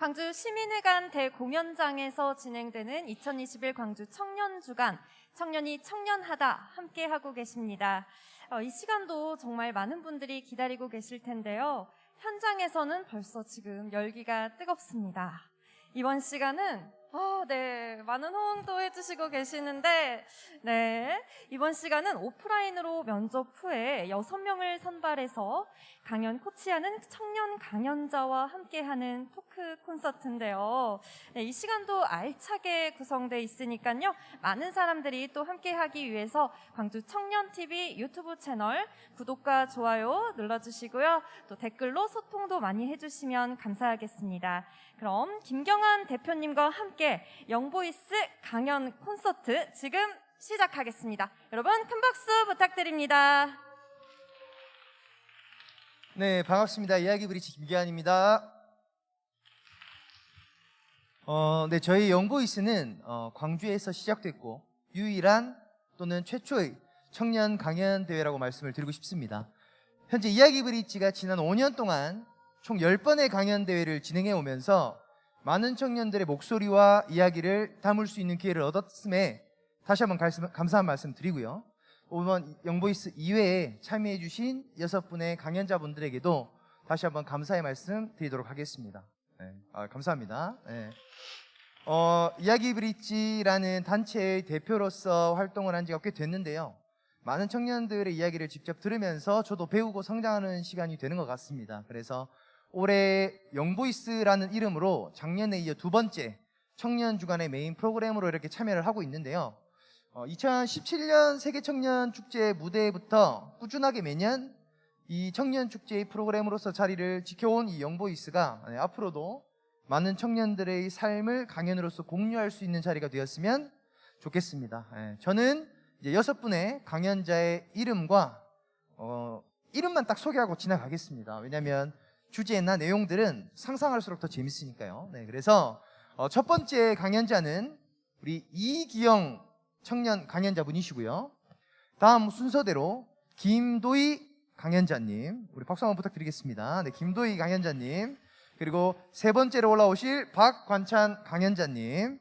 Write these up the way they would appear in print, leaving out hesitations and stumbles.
광주 시민회관 대공연장에서 진행되는 2021 광주 청년주간 청년이 청년하다 함께하고 계십니다. 이 시간도 정말 많은 분들이 기다리고 계실 텐데요. 현장에서는 벌써 지금 열기가 뜨겁습니다. 이번 시간은 많은 호응도 해주시고 계시는데 이번 시간은 오프라인으로 면접 후에 6명을 선발해서 강연 코치하는 청년 강연자와 함께하는 토크 콘서트인데요. 이 시간도 알차게 구성되어 있으니까요. 많은 사람들이 또 함께하기 위해서 광주 청년TV 유튜브 채널 구독과 좋아요 눌러주시고요. 또 댓글로 소통도 많이 해주시면 감사하겠습니다. 그럼 김경환 대표님과 함께 영보이스 강연 콘서트 지금 시작하겠습니다. 여러분 큰 박수 부탁드립니다. 네, 반갑습니다. 이야기 브릿지 김기환입니다. 저희 영보이스는 광주에서 시작됐고 유일한 또는 최초의 청년 강연 대회라고 말씀을 드리고 싶습니다. 현재 이야기 브릿지가 지난 5년 동안 총 10번의 강연 대회를 진행해 오면서 많은 청년들의 목소리와 이야기를 담을 수 있는 기회를 얻었음에 다시 한번 감사한 말씀 드리고요. 이번 영보이스 이외에 참여해 주신 6분의 강연자분들에게도 다시 한번 감사의 말씀 드리도록 하겠습니다. 감사합니다. 이야기 브릿지라는 단체의 대표로서 활동을 한 지가 꽤 됐는데요. 많은 청년들의 이야기를 직접 들으면서 저도 배우고 성장하는 시간이 되는 것 같습니다. 그래서 올해 영보이스라는 이름으로 작년에 이어 2번째 청년주간의 메인 프로그램으로 이렇게 참여를 하고 있는데요. 2017년 세계청년축제 무대부터 꾸준하게 매년 이 청년축제의 프로그램으로서 자리를 지켜온 이 영보이스가 앞으로도 많은 청년들의 삶을 강연으로서 공유할 수 있는 자리가 되었으면 좋겠습니다. 저는 이제 6분의 강연자의 이름과 이름만 딱 소개하고 지나가겠습니다. 왜냐하면 주제나 내용들은 상상할수록 더 재밌으니까요. 그래서 첫 번째 강연자는 우리 이기영 청년 강연자분이시고요. 다음 순서대로 김도희 강연자님, 우리 박수 한번 부탁드리겠습니다. 김도희 강연자님, 그리고 세 번째로 올라오실 박관찬 강연자님,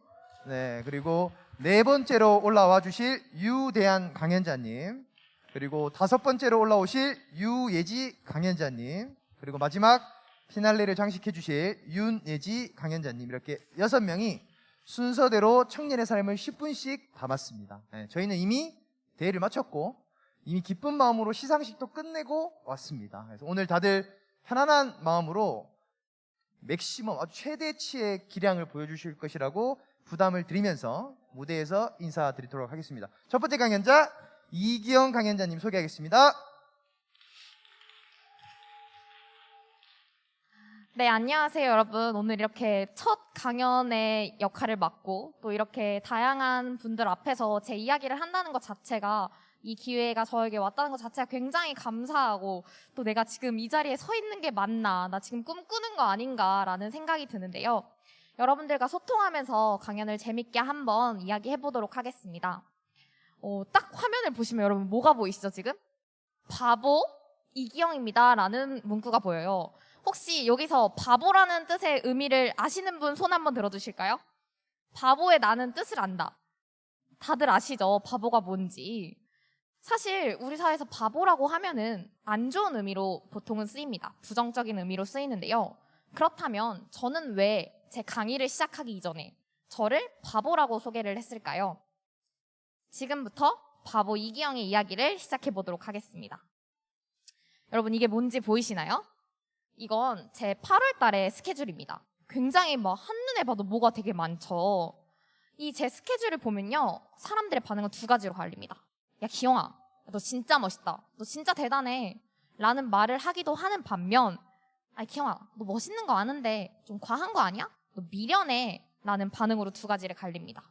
그리고 네 번째로 올라와 주실 유대한 강연자님, 그리고 5번째로 올라오실 유예지 강연자님, 그리고 마지막 피날레를 장식해 주실 윤예지 강연자님, 이렇게 6명이 순서대로 청년의 삶을 10분씩 담았습니다. 저희는 이미 대회를 마쳤고 이미 기쁜 마음으로 시상식도 끝내고 왔습니다. 그래서 오늘 다들 편안한 마음으로 맥시멈 아주 최대치의 기량을 보여주실 것이라고 부담을 드리면서 무대에서 인사드리도록 하겠습니다. 첫 번째 강연자 이기영 강연자님 소개하겠습니다. 네, 안녕하세요, 여러분. 오늘 이렇게 첫 강연의 역할을 맡고 또 이렇게 다양한 분들 앞에서 제 이야기를 한다는 것 자체가, 이 기회가 저에게 왔다는 것 자체가 굉장히 감사하고, 또 내가 지금 이 자리에 서 있는 게 맞나, 나 지금 꿈꾸는 거 아닌가라는 생각이 드는데요. 여러분들과 소통하면서 강연을 재밌게 한번 이야기해 보도록 하겠습니다. 딱 화면을 보시면 여러분 뭐가 보이시죠, 지금? 바보 이기영입니다 라는 문구가 보여요. 혹시 여기서 바보라는 뜻의 의미를 아시는 분 손 한번 들어주실까요? 바보의 나는 뜻을 안다. 다들 아시죠? 바보가 뭔지. 사실 우리 사회에서 바보라고 하면은 안 좋은 의미로 보통은 쓰입니다. 부정적인 의미로 쓰이는데요. 그렇다면 저는 왜 제 강의를 시작하기 이전에 저를 바보라고 소개를 했을까요? 지금부터 바보 이기영의 이야기를 시작해 보도록 하겠습니다. 여러분, 이게 뭔지 보이시나요? 이건 제 8월 달의 스케줄입니다. 굉장히 한눈에 봐도 뭐가 되게 많죠. 이 제 스케줄을 보면요, 사람들의 반응은 2가지로 갈립니다. 야, 기영아, 너 진짜 멋있다, 너 진짜 대단해 라는 말을 하기도 하는 반면, 아니 기영아, 너 멋있는 거 아는데 좀 과한 거 아니야? 너 미련해 라는 반응으로 2가지를 갈립니다.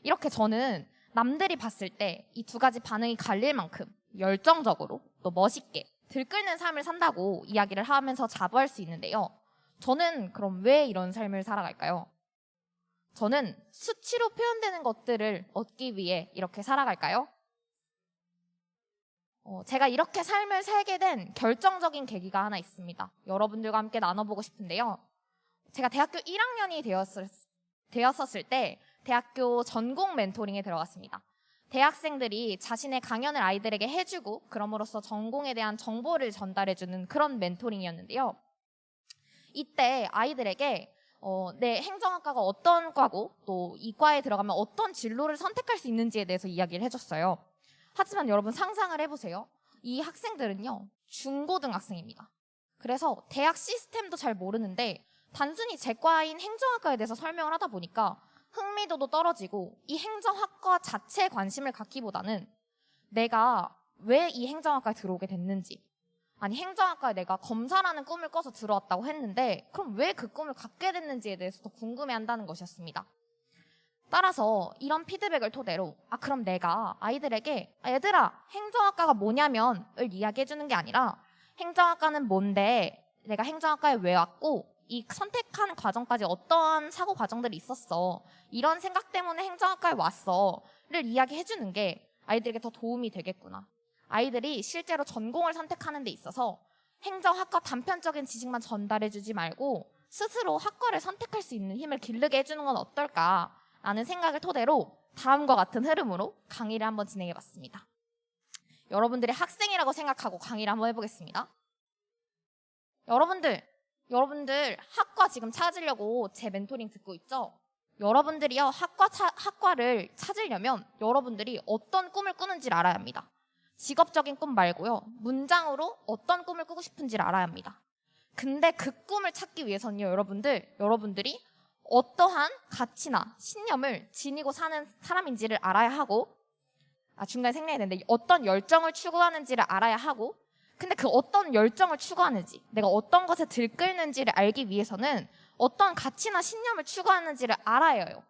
이렇게 저는 남들이 봤을 때 이 2가지 반응이 갈릴 만큼 열정적으로 또 멋있게 들끓는 삶을 산다고 이야기를 하면서 자부할 수 있는데요. 저는 그럼 왜 이런 삶을 살아갈까요? 저는 수치로 표현되는 것들을 얻기 위해 이렇게 살아갈까요? 제가 이렇게 삶을 살게 된 결정적인 계기가 하나 있습니다. 여러분들과 함께 나눠보고 싶은데요. 제가 대학교 1학년이 되었었을 때 대학교 전공 멘토링에 들어갔습니다. 대학생들이 자신의 강연을 아이들에게 해주고 그럼으로써 전공에 대한 정보를 전달해주는 그런 멘토링이었는데요. 이때 아이들에게 내 행정학과가 어떤 과고 또 이 과에 들어가면 어떤 진로를 선택할 수 있는지에 대해서 이야기를 해줬어요. 하지만 여러분 상상을 해보세요. 이 학생들은요, 중고등학생입니다. 그래서 대학 시스템도 잘 모르는데 단순히 제 과인 행정학과에 대해서 설명을 하다 보니까 흥미도도 떨어지고 이 행정학과 자체에 관심을 갖기보다는 내가 왜 이 행정학과에 들어오게 됐는지, 아니 행정학과에 내가 검사라는 꿈을 꿔서 들어왔다고 했는데 그럼 왜 그 꿈을 갖게 됐는지에 대해서 더 궁금해한다는 것이었습니다. 따라서 이런 피드백을 토대로 그럼 내가 아이들에게 얘들아 행정학과가 뭐냐면을 이야기해주는 게 아니라 행정학과는 뭔데, 내가 행정학과에 왜 왔고 이 선택하는 과정까지 어떤 사고 과정들이 있었어, 이런 생각 때문에 행정학과에 왔어를 이야기해주는 게 아이들에게 더 도움이 되겠구나. 아이들이 실제로 전공을 선택하는 데 있어서 행정학과 단편적인 지식만 전달해주지 말고 스스로 학과를 선택할 수 있는 힘을 기르게 해주는 건 어떨까라는 생각을 토대로 다음과 같은 흐름으로 강의를 한번 진행해봤습니다. 여러분들이 학생이라고 생각하고 강의를 한번 해보겠습니다. 여러분들 학과 지금 찾으려고 제 멘토링 듣고 있죠? 여러분들이요, 학과를 찾으려면 여러분들이 어떤 꿈을 꾸는지를 알아야 합니다. 직업적인 꿈 말고요, 문장으로 어떤 꿈을 꾸고 싶은지를 알아야 합니다. 근데 그 꿈을 찾기 위해서는요, 여러분들이 어떠한 가치나 신념을 지니고 사는 사람인지를 알아야 하고, 중간에 생략이 됐는데 어떤 열정을 추구하는지를 알아야 하고, 근데 그 어떤 열정을 추구하는지, 내가 어떤 것에 들끓는지를 알기 위해서는 어떤 가치나 신념을 추구하는지를 알아야 해요.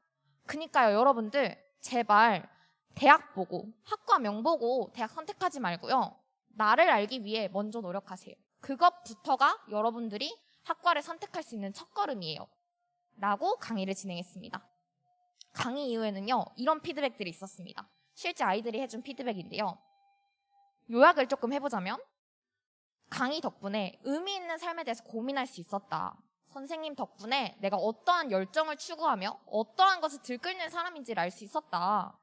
그러니까요, 여러분들 제발 대학 보고 학과명 보고 대학 선택하지 말고요, 나를 알기 위해 먼저 노력하세요. 그것부터가 여러분들이 학과를 선택할 수 있는 첫걸음이에요 라고 강의를 진행했습니다. 강의 이후에는요, 이런 피드백들이 있었습니다. 실제 아이들이 해준 피드백인데요, 요약을 조금 해보자면 강의 덕분에 의미 있는 삶에 대해서 고민할 수 있었다. 선생님 덕분에 내가 어떠한 열정을 추구하며 어떠한 것을 들끓는 사람인지를 알 수 있었다.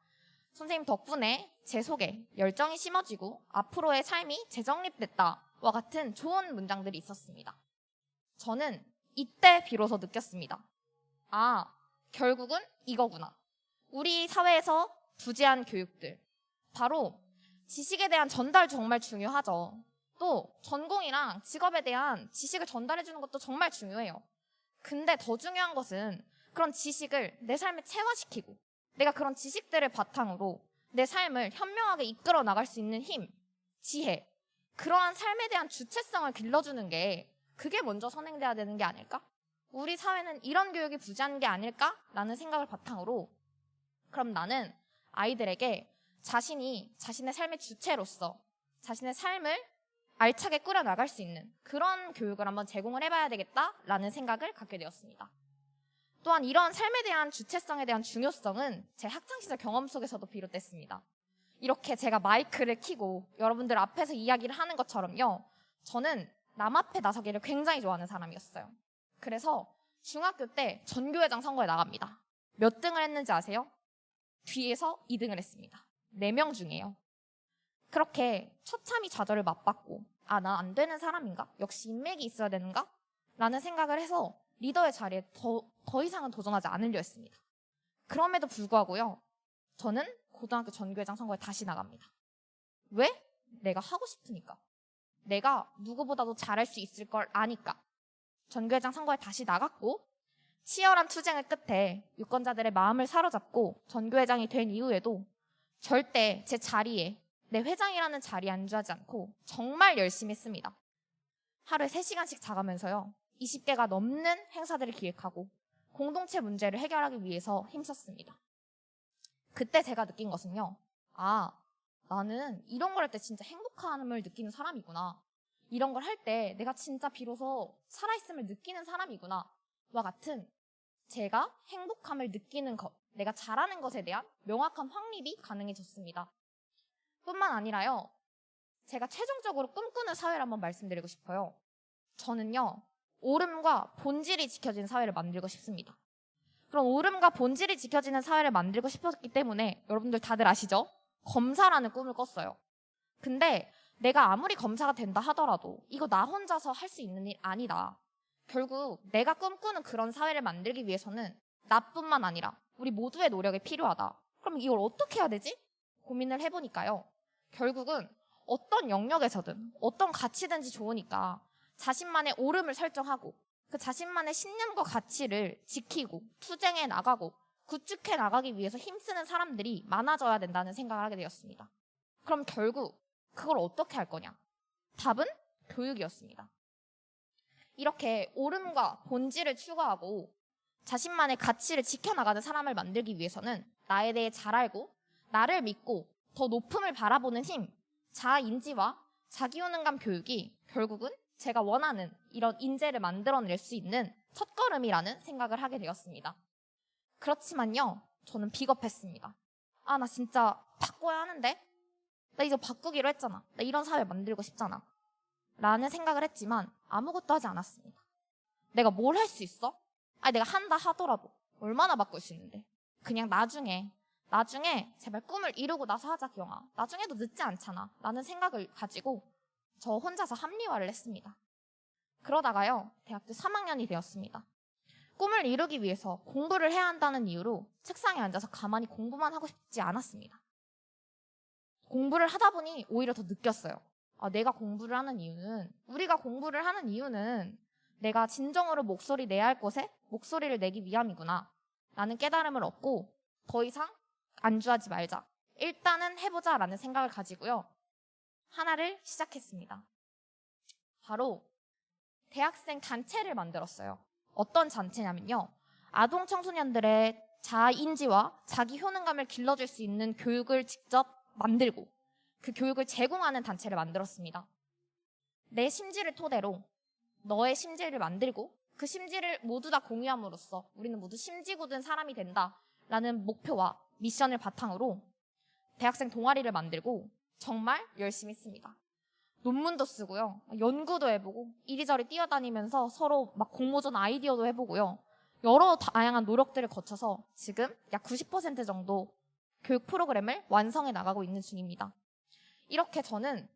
선생님 덕분에 제 속에 열정이 심어지고 앞으로의 삶이 재정립됐다와 같은 좋은 문장들이 있었습니다. 저는 이때 비로소 느꼈습니다. 결국은 이거구나. 우리 사회에서 부재한 교육들, 바로 지식에 대한 전달 정말 중요하죠. 또 전공이랑 직업에 대한 지식을 전달해주는 것도 정말 중요해요. 근데 더 중요한 것은 그런 지식을 내 삶에 체화시키고 내가 그런 지식들을 바탕으로 내 삶을 현명하게 이끌어 나갈 수 있는 힘, 지혜, 그러한 삶에 대한 주체성을 길러주는 게, 그게 먼저 선행돼야 되는 게 아닐까? 우리 사회는 이런 교육이 부재한 게 아닐까라는 생각을 바탕으로, 그럼 나는 아이들에게 자신이 자신의 삶의 주체로서 자신의 삶을 알차게 꾸려나갈 수 있는 그런 교육을 한번 제공을 해봐야 되겠다라는 생각을 갖게 되었습니다. 또한 이런 삶에 대한 주체성에 대한 중요성은 제 학창시절 경험 속에서도 비롯됐습니다. 이렇게 제가 마이크를 켜고 여러분들 앞에서 이야기를 하는 것처럼요, 저는 남 앞에 나서기를 굉장히 좋아하는 사람이었어요. 그래서 중학교 때 전교회장 선거에 나갑니다. 몇 등을 했는지 아세요? 뒤에서 2등을 했습니다. 4명 중에요. 그렇게 처참히 좌절을 맛봤고, 난 안 되는 사람인가? 역시 인맥이 있어야 되는가? 라는 생각을 해서 리더의 자리에 더 이상은 도전하지 않으려 했습니다. 그럼에도 불구하고요, 저는 고등학교 전교회장 선거에 다시 나갑니다. 왜? 내가 하고 싶으니까. 내가 누구보다도 잘할 수 있을 걸 아니까. 전교회장 선거에 다시 나갔고, 치열한 투쟁을 끝에 유권자들의 마음을 사로잡고 전교회장이 된 이후에도 절대 제 자리에, 내 회장이라는 자리에 안주하지 않고 정말 열심히 했습니다. 하루에 3시간씩 자가면서요, 20개가 넘는 행사들을 기획하고 공동체 문제를 해결하기 위해서 힘썼습니다. 그때 제가 느낀 것은요, 나는 이런 걸 할 때 진짜 행복함을 느끼는 사람이구나. 이런 걸 할 때 내가 진짜 비로소 살아있음을 느끼는 사람이구나. 와 같은 제가 행복함을 느끼는 것, 내가 잘하는 것에 대한 명확한 확립이 가능해졌습니다. 뿐만 아니라요, 제가 최종적으로 꿈꾸는 사회를 한번 말씀드리고 싶어요. 저는요, 오름과 본질이 지켜지는 사회를 만들고 싶습니다. 그럼 오름과 본질이 지켜지는 사회를 만들고 싶었기 때문에 여러분들 다들 아시죠? 검사라는 꿈을 꿨어요. 근데 내가 아무리 검사가 된다 하더라도 이거 나 혼자서 할 수 있는 일 아니다. 결국 내가 꿈꾸는 그런 사회를 만들기 위해서는 나뿐만 아니라 우리 모두의 노력이 필요하다. 그럼 이걸 어떻게 해야 되지? 고민을 해보니까요. 결국은 어떤 영역에서든 어떤 가치든지 좋으니까 자신만의 오름을 설정하고 그 자신만의 신념과 가치를 지키고 투쟁해 나가고 구축해 나가기 위해서 힘쓰는 사람들이 많아져야 된다는 생각을 하게 되었습니다. 그럼 결국 그걸 어떻게 할 거냐? 답은 교육이었습니다. 이렇게 오름과 본질을 추구하고 자신만의 가치를 지켜나가는 사람을 만들기 위해서는 나에 대해 잘 알고 나를 믿고 더 높음을 바라보는 힘, 자아인지와 자기효능감 교육이 결국은 제가 원하는 이런 인재를 만들어낼 수 있는 첫걸음이라는 생각을 하게 되었습니다. 그렇지만요, 저는 비겁했습니다. 아, 나 진짜 바꿔야 하는데? 나 이거 바꾸기로 했잖아. 나 이런 사회 만들고 싶잖아. 라는 생각을 했지만 아무것도 하지 않았습니다. 내가 뭘 할 수 있어? 아니, 내가 한다 하더라도 얼마나 바꿀 수 있는데. 그냥 나중에 제발 꿈을 이루고 나서 하자, 기영아. 나중에도 늦지 않잖아. 라는 생각을 가지고 저 혼자서 합리화를 했습니다. 그러다가요, 대학교 3학년이 되었습니다. 꿈을 이루기 위해서 공부를 해야 한다는 이유로 책상에 앉아서 가만히 공부만 하고 싶지 않았습니다. 공부를 하다 보니 오히려 더 느꼈어요. 아, 우리가 공부를 하는 이유는 내가 진정으로 목소리 내야 할 곳에 목소리를 내기 위함이구나 라는 깨달음을 얻고 더 이상 안주하지 말자. 일단은 해보자 라는 생각을 가지고요. 하나를 시작했습니다. 바로 대학생 단체를 만들었어요. 어떤 단체냐면요. 아동 청소년들의 자아인지와 자기 효능감을 길러줄 수 있는 교육을 직접 만들고 그 교육을 제공하는 단체를 만들었습니다. 내 심지를 토대로 너의 심지를 만들고 그 심지를 모두 다 공유함으로써 우리는 모두 심지궂은 사람이 된다라는 목표와 미션을 바탕으로 대학생 동아리를 만들고 정말 열심히 했습니다. 논문도 쓰고요. 연구도 해보고 이리저리 뛰어다니면서 서로 막 공모전 아이디어도 해보고요. 여러 다양한 노력들을 거쳐서 지금 약 90% 정도 교육 프로그램을 완성해 나가고 있는 중입니다. 이렇게 저는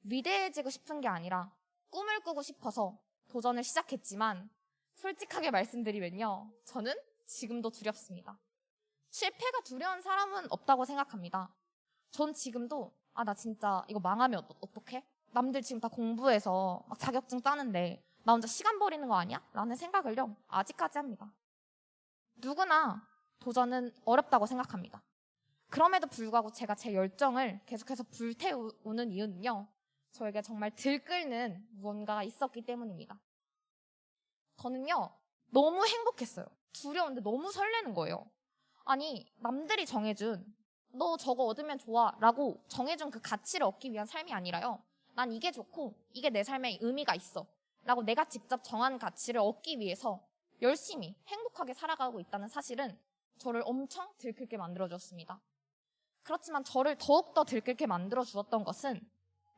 위대해지고 싶은 게 아니라 꿈을 꾸고 싶어서 도전을 시작했지만 솔직하게 말씀드리면요. 저는 지금도 두렵습니다. 실패가 두려운 사람은 없다고 생각합니다. 전 지금도 나 진짜 이거 망하면 어떡해? 남들 지금 다 공부해서 막 자격증 따는데 나 혼자 시간 버리는 거 아니야? 라는 생각을요. 아직까지 합니다. 누구나 도전은 어렵다고 생각합니다. 그럼에도 불구하고 제가 제 열정을 계속해서 불태우는 이유는요. 저에게 정말 들끓는 무언가가 있었기 때문입니다. 저는요. 너무 행복했어요. 두려운데 너무 설레는 거예요. 아니, 남들이 정해준 너 저거 얻으면 좋아 라고 정해준 그 가치를 얻기 위한 삶이 아니라요. 난 이게 좋고 이게 내 삶에 의미가 있어 라고 내가 직접 정한 가치를 얻기 위해서 열심히 행복하게 살아가고 있다는 사실은 저를 엄청 들끓게 만들어주었습니다. 그렇지만 저를 더욱더 들끓게 만들어주었던 것은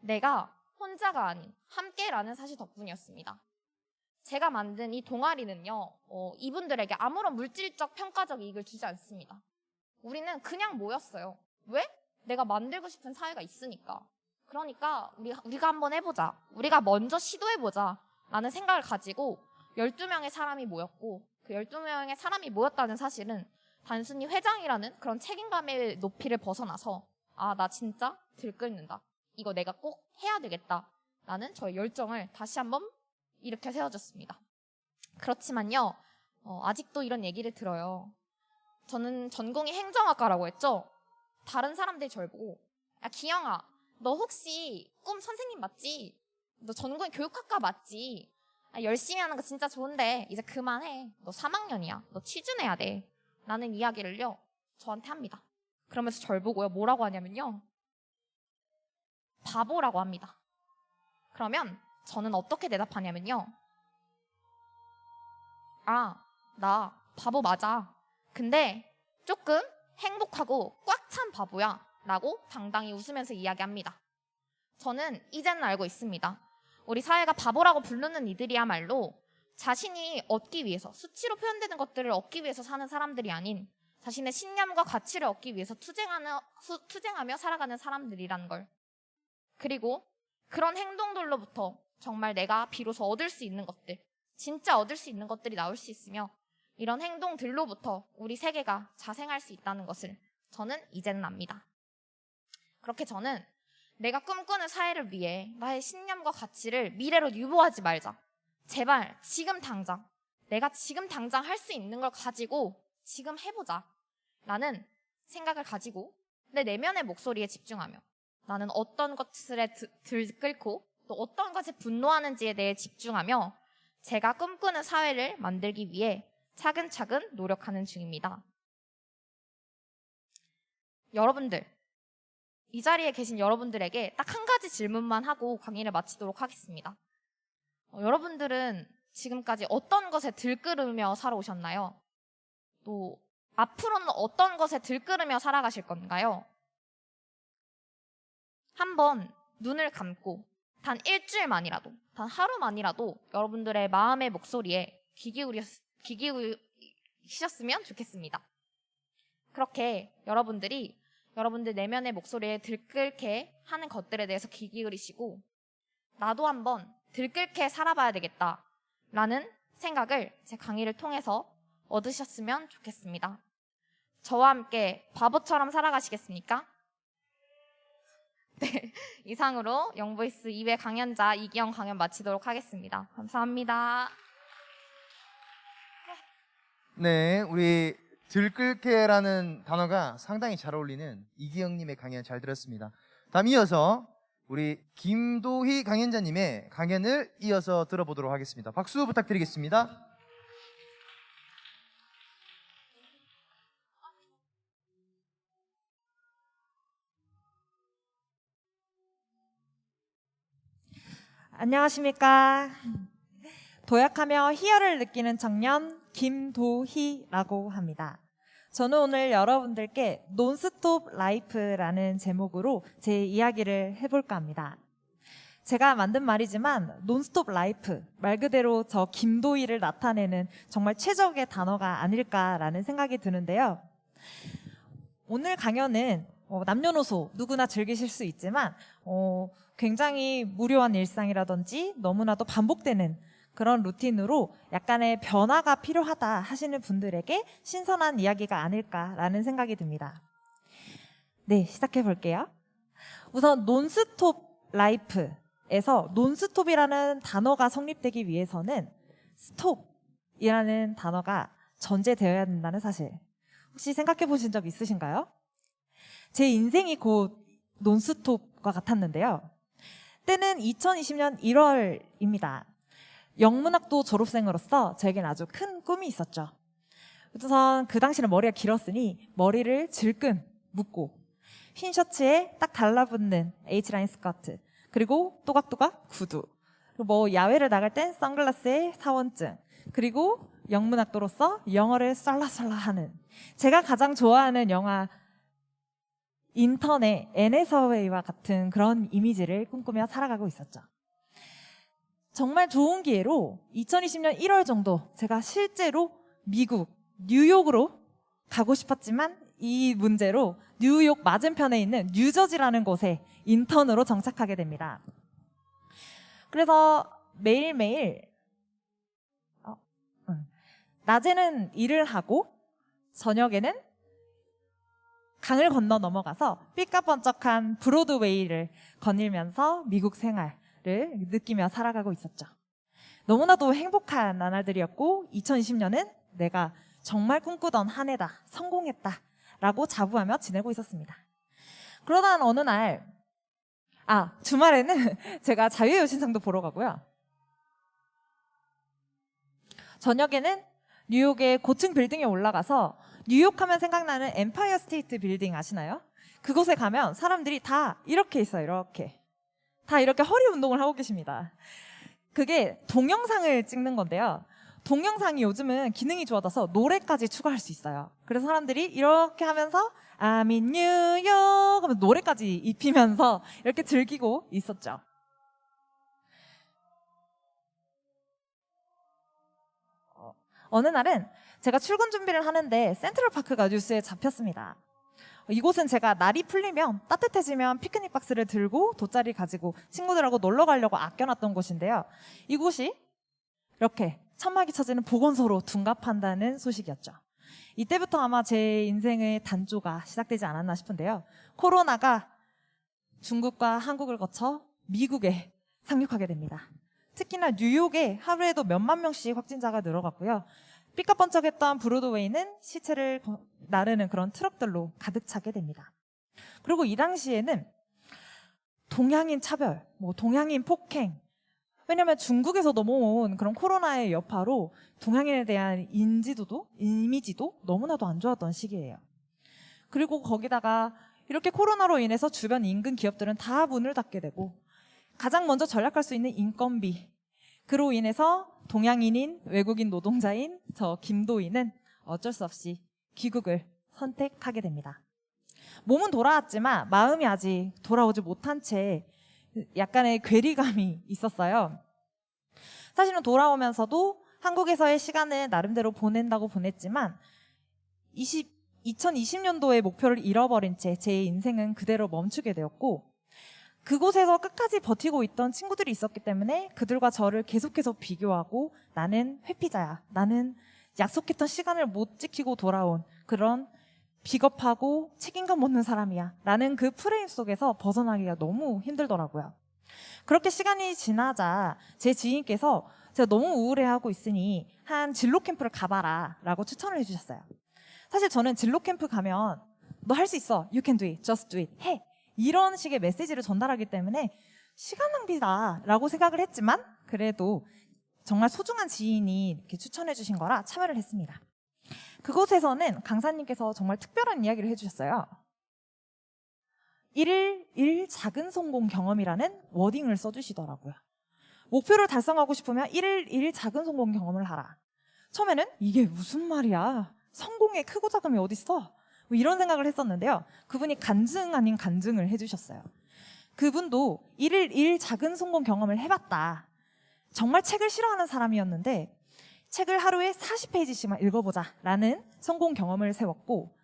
내가 혼자가 아닌 함께라는 사실 덕분이었습니다. 제가 만든 이 동아리는요. 이분들에게 아무런 물질적 평가적 이익을 주지 않습니다. 우리는 그냥 모였어요. 왜? 내가 만들고 싶은 사회가 있으니까. 그러니까 우리가 한번 해보자. 우리가 먼저 시도해보자 라는 생각을 가지고 12명의 사람이 모였고 그 12명의 사람이 모였다는 사실은 단순히 회장이라는 그런 책임감의 높이를 벗어나서 나 진짜 들끓는다. 이거 내가 꼭 해야 되겠다 라는 저의 열정을 다시 한번 이렇게 세워줬습니다. 그렇지만요. 아직도 이런 얘기를 들어요. 저는 전공이 행정학과라고 했죠. 다른 사람들이 저를 보고 야 기영아 너 혹시 꿈 선생님 맞지? 너 전공이 교육학과 맞지? 열심히 하는 거 진짜 좋은데 이제 그만해. 너 3학년이야. 너 취준해야 돼. 라는 이야기를요. 저한테 합니다. 그러면서 저를 보고요. 뭐라고 하냐면요. 바보라고 합니다. 그러면 저는 어떻게 대답하냐면요. 나 바보 맞아. 근데 조금 행복하고 꽉 찬 바보야. 라고 당당히 웃으면서 이야기합니다. 저는 이제는 알고 있습니다. 우리 사회가 바보라고 부르는 이들이야말로 자신이 얻기 위해서, 수치로 표현되는 것들을 얻기 위해서 사는 사람들이 아닌 자신의 신념과 가치를 얻기 위해서 투쟁하며 살아가는 사람들이라는 걸. 그리고 그런 행동들로부터 정말 내가 비로소 얻을 수 있는 것들, 진짜 얻을 수 있는 것들이 나올 수 있으며 이런 행동들로부터 우리 세계가 자생할 수 있다는 것을 저는 이제는 압니다. 그렇게 저는 내가 꿈꾸는 사회를 위해 나의 신념과 가치를 미래로 유보하지 말자. 제발 지금 당장, 내가 지금 당장 할 수 있는 걸 가지고 지금 해보자 라는 생각을 가지고 내 내면의 목소리에 집중하며 나는 어떤 것들에 들끓고 또 어떤 것에 분노하는지에 대해 집중하며 제가 꿈꾸는 사회를 만들기 위해 차근차근 노력하는 중입니다. 여러분들, 이 자리에 계신 여러분들에게 딱 한 가지 질문만 하고 강의를 마치도록 하겠습니다. 여러분들은 지금까지 어떤 것에 들끓으며 살아오셨나요? 또 앞으로는 어떤 것에 들끓으며 살아가실 건가요? 한번 눈을 감고 단 일주일만이라도, 단 하루만이라도 여러분들의 마음의 목소리에 귀 기울이셨으면 좋겠습니다. 그렇게 여러분들 내면의 목소리에 들끓게 하는 것들에 대해서 귀 기울이시고 나도 한번 들끓게 살아봐야 되겠다라는 생각을 제 강의를 통해서 얻으셨으면 좋겠습니다. 저와 함께 바보처럼 살아가시겠습니까? 네, 이상으로 영보이스 2회 강연자 이기영 강연 마치도록 하겠습니다. 감사합니다. 네, 우리 들끓게라는 단어가 상당히 잘 어울리는 이기영님의 강연 잘 들었습니다. 다음 이어서 우리 김도희 강연자님의 강연을 이어서 들어보도록 하겠습니다. 박수 부탁드리겠습니다. 안녕하십니까. 도약하며 희열을 느끼는 청년 김도희라고 합니다. 저는 오늘 여러분들께 논스톱 라이프라는 제목으로 제 이야기를 해볼까 합니다. 제가 만든 말이지만 논스톱 라이프, 말 그대로 저 김도희를 나타내는 정말 최적의 단어가 아닐까라는 생각이 드는데요. 오늘 강연은 남녀노소 누구나 즐기실 수 있지만 굉장히 무료한 일상이라든지 너무나도 반복되는 그런 루틴으로 약간의 변화가 필요하다 하시는 분들에게 신선한 이야기가 아닐까라는 생각이 듭니다. 네, 시작해 볼게요. 우선 논스톱 라이프에서 논스톱이라는 단어가 성립되기 위해서는 스톱이라는 단어가 전제되어야 된다는 사실. 혹시 생각해 보신 적 있으신가요? 제 인생이 곧 논스톱과 같았는데요. 때는 2020년 1월입니다. 영문학도 졸업생으로서 저에겐 아주 큰 꿈이 있었죠. 우선 그 당시는 머리가 길었으니 머리를 질끈 묶고 흰 셔츠에 딱 달라붙는 H라인 스커트, 그리고 또각또각 구두, 그리고 야외를 나갈 땐 선글라스에 사원증, 그리고 영문학도로서 영어를 썰라썰라 하는, 제가 가장 좋아하는 영화 인턴의 애네서웨이와 같은 그런 이미지를 꿈꾸며 살아가고 있었죠. 정말 좋은 기회로 2020년 1월 정도 제가 실제로 미국 뉴욕으로 가고 싶었지만 이 문제로 뉴욕 맞은편에 있는 뉴저지라는 곳에 인턴으로 정착하게 됩니다. 그래서 매일매일 낮에는 일을 하고 저녁에는 강을 건너 넘어가서 삐까번쩍한 브로드웨이를 거닐면서 미국 생활을 느끼며 살아가고 있었죠. 너무나도 행복한 나날들이었고 2020년은 내가 정말 꿈꾸던 한 해다, 성공했다 라고 자부하며 지내고 있었습니다. 그러다 어느 날 주말에는 제가 자유의 여신상도 보러 가고요. 저녁에는 뉴욕의 고층 빌딩에 올라가서 뉴욕 하면 생각나는 엠파이어 스테이트 빌딩 아시나요? 그곳에 가면 사람들이 다 이렇게 있어요. 이렇게. 다 이렇게 허리 운동을 하고 계십니다. 그게 동영상을 찍는 건데요. 동영상이 요즘은 기능이 좋아져서 노래까지 추가할 수 있어요. 그래서 사람들이 이렇게 하면서 I'm in New York 하면서 노래까지 입히면서 이렇게 즐기고 있었죠. 어느 날은 제가 출근 준비를 하는데 센트럴파크가 뉴스에 잡혔습니다. 이곳은 제가 날이 풀리면 따뜻해지면 피크닉 박스를 들고 돗자리 가지고 친구들하고 놀러 가려고 아껴놨던 곳인데요. 이곳이 이렇게 천막이 쳐지는 보건소로 둔갑한다는 소식이었죠. 이때부터 아마 제 인생의 단조가 시작되지 않았나 싶은데요. 코로나가 중국과 한국을 거쳐 미국에 상륙하게 됩니다. 특히나 뉴욕에 하루에도 몇만 명씩 확진자가 늘어갔고요. 삐까뻔쩍했던 브로드웨이는 시체를 나르는 그런 트럭들로 가득 차게 됩니다. 그리고 이 당시에는 동양인 차별, 동양인 폭행, 왜냐하면 중국에서 넘어온 그런 코로나의 여파로 동양인에 대한 이미지도 너무나도 안 좋았던 시기예요. 그리고 거기다가 이렇게 코로나로 인해서 주변 인근 기업들은 다 문을 닫게 되고 가장 먼저 절약할 수 있는 인건비, 그로 인해서 동양인인 외국인 노동자인 저 김도희는 어쩔 수 없이 귀국을 선택하게 됩니다. 몸은 돌아왔지만 마음이 아직 돌아오지 못한 채 약간의 괴리감이 있었어요. 사실은 돌아오면서도 한국에서의 시간을 나름대로 보낸다고 보냈지만 2020년도의 목표를 잃어버린 채 제 인생은 그대로 멈추게 되었고 그곳에서 끝까지 버티고 있던 친구들이 있었기 때문에 그들과 저를 계속해서 비교하고 나는 회피자야. 나는 약속했던 시간을 못 지키고 돌아온 그런 비겁하고 책임감 없는 사람이야. 라는 그 프레임 속에서 벗어나기가 너무 힘들더라고요. 그렇게 시간이 지나자 제 지인께서 제가 너무 우울해하고 있으니 한 진로 캠프를 가봐라 라고 추천을 해주셨어요. 사실 저는 진로 캠프 가면 너 할 수 있어. You can do it. Just do it. 해. 이런 식의 메시지를 전달하기 때문에 시간 낭비다 라고 생각을 했지만 그래도 정말 소중한 지인이 이렇게 추천해 주신 거라 참여를 했습니다. 그곳에서는 강사님께서 정말 특별한 이야기를 해주셨어요. 1일 1 작은 성공 경험이라는 워딩을 써주시더라고요. 목표를 달성하고 싶으면 1일 1 작은 성공 경험을 하라. 처음에는 이게 무슨 말이야. 성공의 크고 작음이 어딨어? 뭐 이런 생각을 했었는데요. 그분이 간증 아닌 간증을 해주셨어요. 그분도 1일 1 작은 성공 경험을 해봤다. 정말 책을 싫어하는 사람이었는데 책을 하루에 40페이지씩만 읽어보자 라는 성공 경험을 세웠고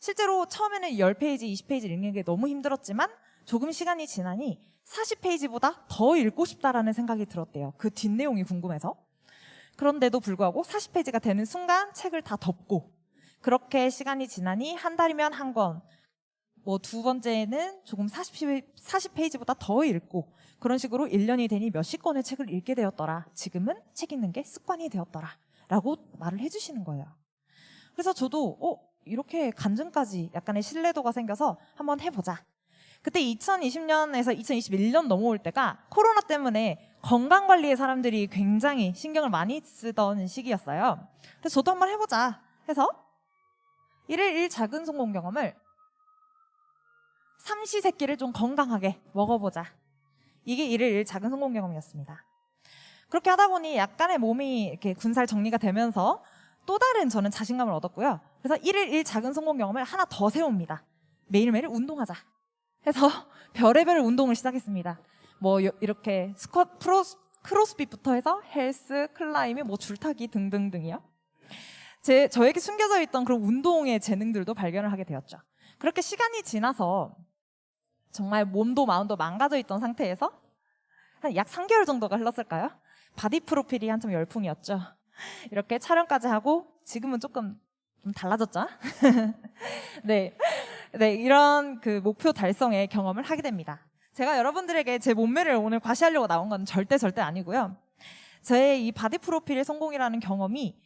실제로 처음에는 10페이지, 20페이지 읽는 게 너무 힘들었지만 조금 시간이 지나니 40페이지보다 더 읽고 싶다라는 생각이 들었대요. 그 뒷내용이 궁금해서. 그런데도 불구하고 40페이지가 되는 순간 책을 다 덮고 그렇게 시간이 지나니 한 달이면 한 권, 두 번째는 조금 40페이지보다 더 읽고 그런 식으로 1년이 되니 몇십 권의 책을 읽게 되었더라. 지금은 책 읽는 게 습관이 되었더라. 라고 말을 해주시는 거예요. 그래서 저도 이렇게 간증까지 약간의 신뢰도가 생겨서 한번 해보자. 그때 2020년에서 2021년 넘어올 때가 코로나 때문에 건강관리에 사람들이 굉장히 신경을 많이 쓰던 시기였어요. 그래서 저도 한번 해보자 해서 1일 1 작은 성공 경험을 삼시세끼를 좀 건강하게 먹어보자. 이게 1일 1 작은 성공 경험이었습니다. 그렇게 하다 보니 약간의 몸이 이렇게 군살 정리가 되면서 또 다른 저는 자신감을 얻었고요. 그래서 1일 1 작은 성공 경험을 하나 더 세웁니다. 매일매일 운동하자. 해서 별의별 운동을 시작했습니다. 이렇게 크로스핏부터 해서 헬스, 클라이밍, 줄타기 등등등이요. 저에게 숨겨져 있던 그런 운동의 재능들도 발견을 하게 되었죠. 그렇게 시간이 지나서 정말 몸도 마음도 망가져 있던 상태에서 한 약 3개월 정도가 흘렀을까요? 바디 프로필이 한참 열풍이었죠. 이렇게 촬영까지 하고 지금은 조금 좀 달라졌죠? 네, 이런 그 목표 달성의 경험을 하게 됩니다. 제가 여러분들에게 제 몸매를 오늘 과시하려고 나온 건 절대 아니고요. 제 이 바디 프로필의 성공이라는 경험이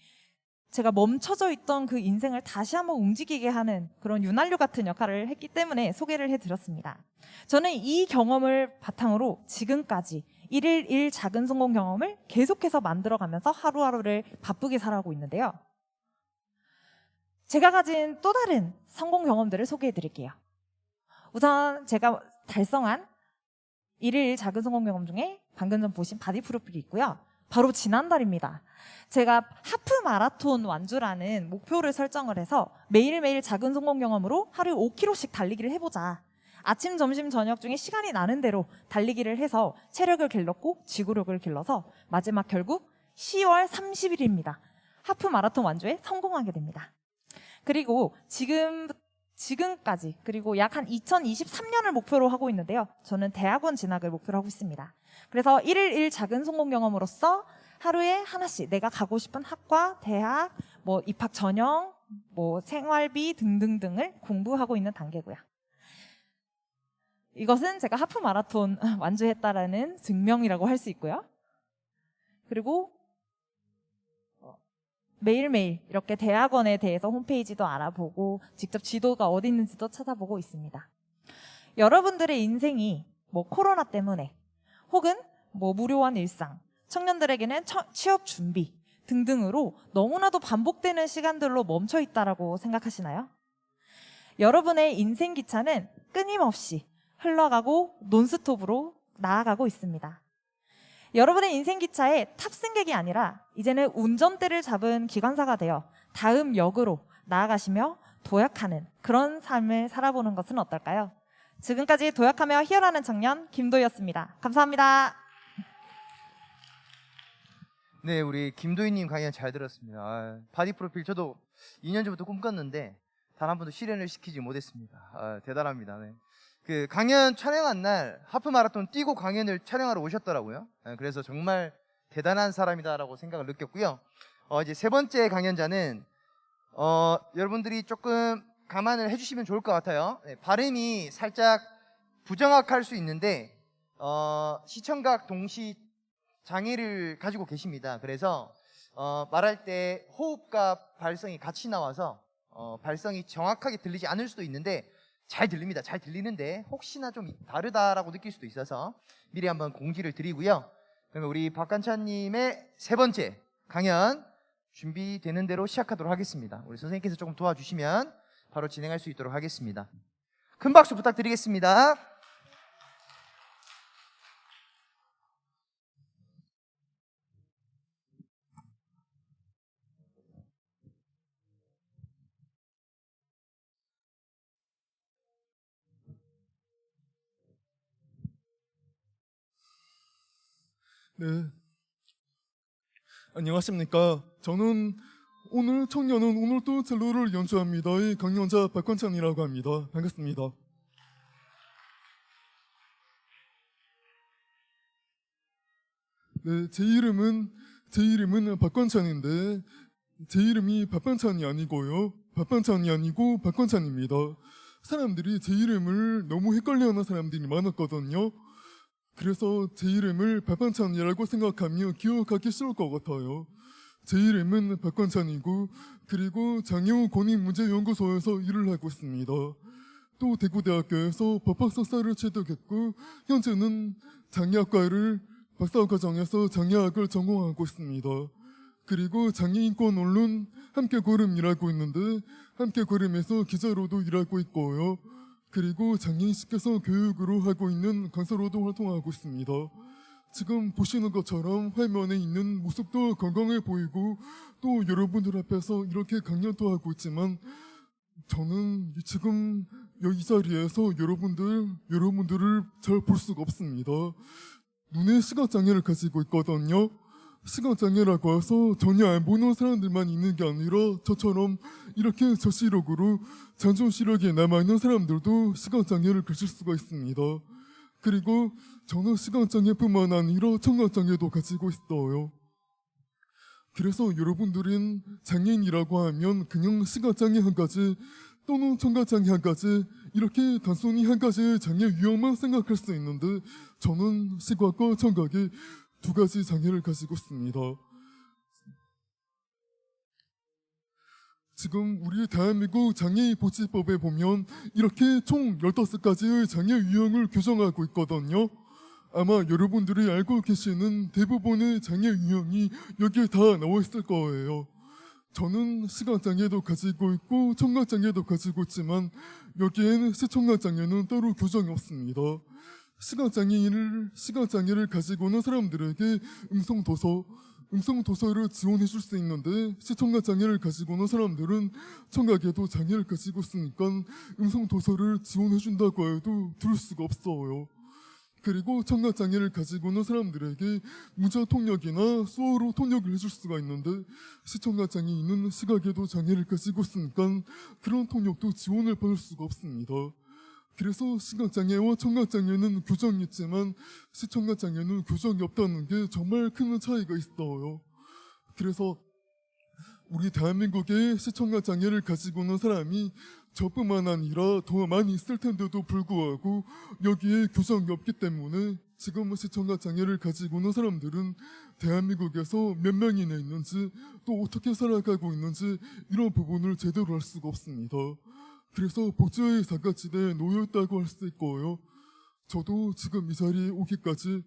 제가 멈춰져 있던 그 인생을 다시 한번 움직이게 하는 그런 윤활유 같은 역할을 했기 때문에 소개를 해드렸습니다. 저는 이 경험을 바탕으로 지금까지 1일 1 작은 성공 경험을 계속해서 만들어가면서 하루하루를 바쁘게 살아가고 있는데요. 제가 가진 또 다른 성공 경험들을 소개해드릴게요. 우선 제가 달성한 1일 1 작은 성공 경험 중에 방금 전 보신 바디 프로필이 있고요. 바로 지난달입니다. 제가 하프 마라톤 완주라는 목표를 설정을 해서 매일매일 작은 성공 경험으로 하루에 5km씩 달리기를 해보자. 아침, 점심, 저녁 중에 시간이 나는 대로 달리기를 해서 체력을 길렀고 지구력을 길러서 마지막 결국 10월 30일입니다. 하프 마라톤 완주에 성공하게 됩니다. 그리고 지금까지 그리고 약 한 2023년을 목표로 하고 있는데요. 저는 대학원 진학을 목표로 하고 있습니다. 그래서 1일 1 작은 성공 경험으로써 하루에 하나씩 내가 가고 싶은 학과, 대학, 뭐 입학 전형, 뭐 생활비 등등등을 공부하고 있는 단계고요. 이것은 제가 하프 마라톤 완주했다라는 증명이라고 할 수 있고요. 그리고 매일매일 이렇게 대학원에 대해서 홈페이지도 알아보고 직접 지도가 어디 있는지도 찾아보고 있습니다. 여러분들의 인생이 뭐 코로나 때문에 혹은 뭐 무료한 일상, 청년들에게는 취업 준비 등등으로 너무나도 반복되는 시간들로 멈춰 있다라고 생각하시나요? 여러분의 인생 기차는 끊임없이 흘러가고 논스톱으로 나아가고 있습니다. 여러분의 인생 기차에 탑승객이 아니라 이제는 운전대를 잡은 기관사가 되어 다음 역으로 나아가시며 도약하는 그런 삶을 살아보는 것은 어떨까요? 지금까지 도약하며 희열하는 청년 김도희였습니다. 감사합니다. 네, 우리 김도희님 강연 잘 들었습니다. 바디 프로필 저도 2년 전부터 꿈꿨는데 단 한 번도 실현을 시키지 못했습니다. 대단합니다. 네. 그 강연 촬영한 날 하프 마라톤 뛰고 강연을 촬영하러 오셨더라고요. 그래서 정말 대단한 사람이다라고 생각을 느꼈고요. 이제 세 번째 강연자는 여러분들이 조금 감안을 해주시면 좋을 것 같아요. 네, 발음이 살짝 부정확할 수 있는데 시청각 동시 장애를 가지고 계십니다. 그래서 말할 때 호흡과 발성이 같이 나와서 발성이 정확하게 들리지 않을 수도 있는데 잘 들립니다. 잘 들리는데 혹시나 좀 다르다라고 느낄 수도 있어서 미리 한번 공지를 드리고요. 그러면 우리 박관찬님의 세 번째 강연 준비되는 대로 시작하도록 하겠습니다. 우리 선생님께서 조금 도와주시면 바로 진행할 수 있도록 하겠습니다. 큰 박수 부탁드리겠습니다. 네, 안녕하십니까. 저는 오늘 청년은 오늘도 첼로를 연주합니다의 강연자 박관찬이라고 합니다. 반갑습니다. 네, 제 이름은 박관찬인데 제 이름이 밥반찬이 아니고요. 밥반찬이 아니고 박관찬입니다. 사람들이 제 이름을 너무 헷갈려하는 사람들이 많았거든요. 그래서 제 이름을 박관찬이라고 생각하며 기억하기 쉬울 것 같아요. 제 이름은 박관찬이고 그리고 장애우 권익문제연구소에서 일을 하고 있습니다. 또 대구대학교에서 법학 석사를 취득했고 현재는 장애학과를 박사과정에서 장애학을 전공하고 있습니다. 그리고 장애인권 언론 함께걸음이라고 있는데 함께걸음에서 기자로도 일하고 있고요. 그리고 장애인식께서 교육으로 하고 있는 강사로도 활동하고 있습니다. 지금 보시는 것처럼 화면에 있는 모습도 건강해 보이고 또 여러분들 앞에서 이렇게 강연도 하고 있지만 저는 지금 이 자리에서 여러분들을 잘 볼 수가 없습니다. 눈에 시각장애를 가지고 있거든요. 시각장애라고 해서 전혀 안 보는 사람들만 있는 게 아니라 저처럼 이렇게 저시력으로 잔존시력에 남아있는 사람들도 시각장애를 가질 수가 있습니다. 그리고 저는 시각장애뿐만 아니라 청각장애도 가지고 있어요. 그래서 여러분들은 장애인이라고 하면 그냥 시각장애 한 가지 또는 청각장애 한 가지 이렇게 단순히 한 가지의 장애 유형만 생각할 수 있는데 저는 시각과 청각에 두 가지 장애를 가지고 있습니다. 지금 우리 대한민국 장애인보지법에 보면 이렇게 총 15가지의 장애 유형을 규정하고 있거든요. 아마 여러분들이 알고 계시는 대부분의 장애 유형이 여기에 다 나와 있을 거예요. 저는 시각장애도 가지고 있고 청각장애도 가지고 있지만 여기에는 시청각장애는 따로 규정이 없습니다. 시각장애를 가지고 있는 사람들에게 음성도서를 지원해 줄 수 있는데 시청각장애를 가지고 있는 사람들은 청각에도 장애를 가지고 있으니까 음성도서를 지원해 준다고 해도 들을 수가 없어요. 그리고 청각장애를 가지고 있는 사람들에게 문자 통역이나 수어로 통역을 해줄 수가 있는데 시청각장애 있는 시각에도 장애를 가지고 있으니까 그런 통역도 지원을 받을 수가 없습니다. 그래서 시각장애와 청각장애는 교정이 있지만 시청각장애는 교정이 없다는 게 정말 큰 차이가 있어요. 그래서 우리 대한민국에 시청각장애를 가지고 있는 사람이 저뿐만 아니라 더 많이 있을 텐데도 불구하고 여기에 교정이 없기 때문에 지금 시청각장애를 가지고 있는 사람들은 대한민국에서 몇 명이나 있는지 또 어떻게 살아가고 있는지 이런 부분을 제대로 알 수가 없습니다. 그래서 복지의 사각지대에 놓여있다고 할 수 있고요. 저도 지금 이 자리에 오기까지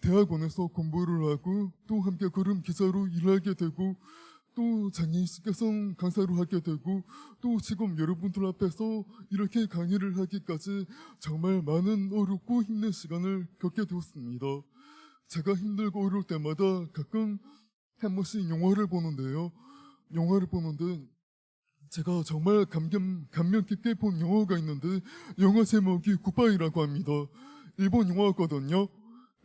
대학원에서 공부를 하고 또 함께 걸음 기자로 일하게 되고 또 장애인식 개선 강사로 하게 되고 또 지금 여러분들 앞에서 이렇게 강의를 하기까지 정말 많은 어렵고 힘든 시간을 겪게 되었습니다. 제가 힘들고 어려울 때마다 가끔 한 번씩 영화를 보는데요. 영화를 보는데 제가 정말 감명 깊게 본 영화가 있는데 영화 제목이 굿바이라고 합니다. 일본 영화거든요.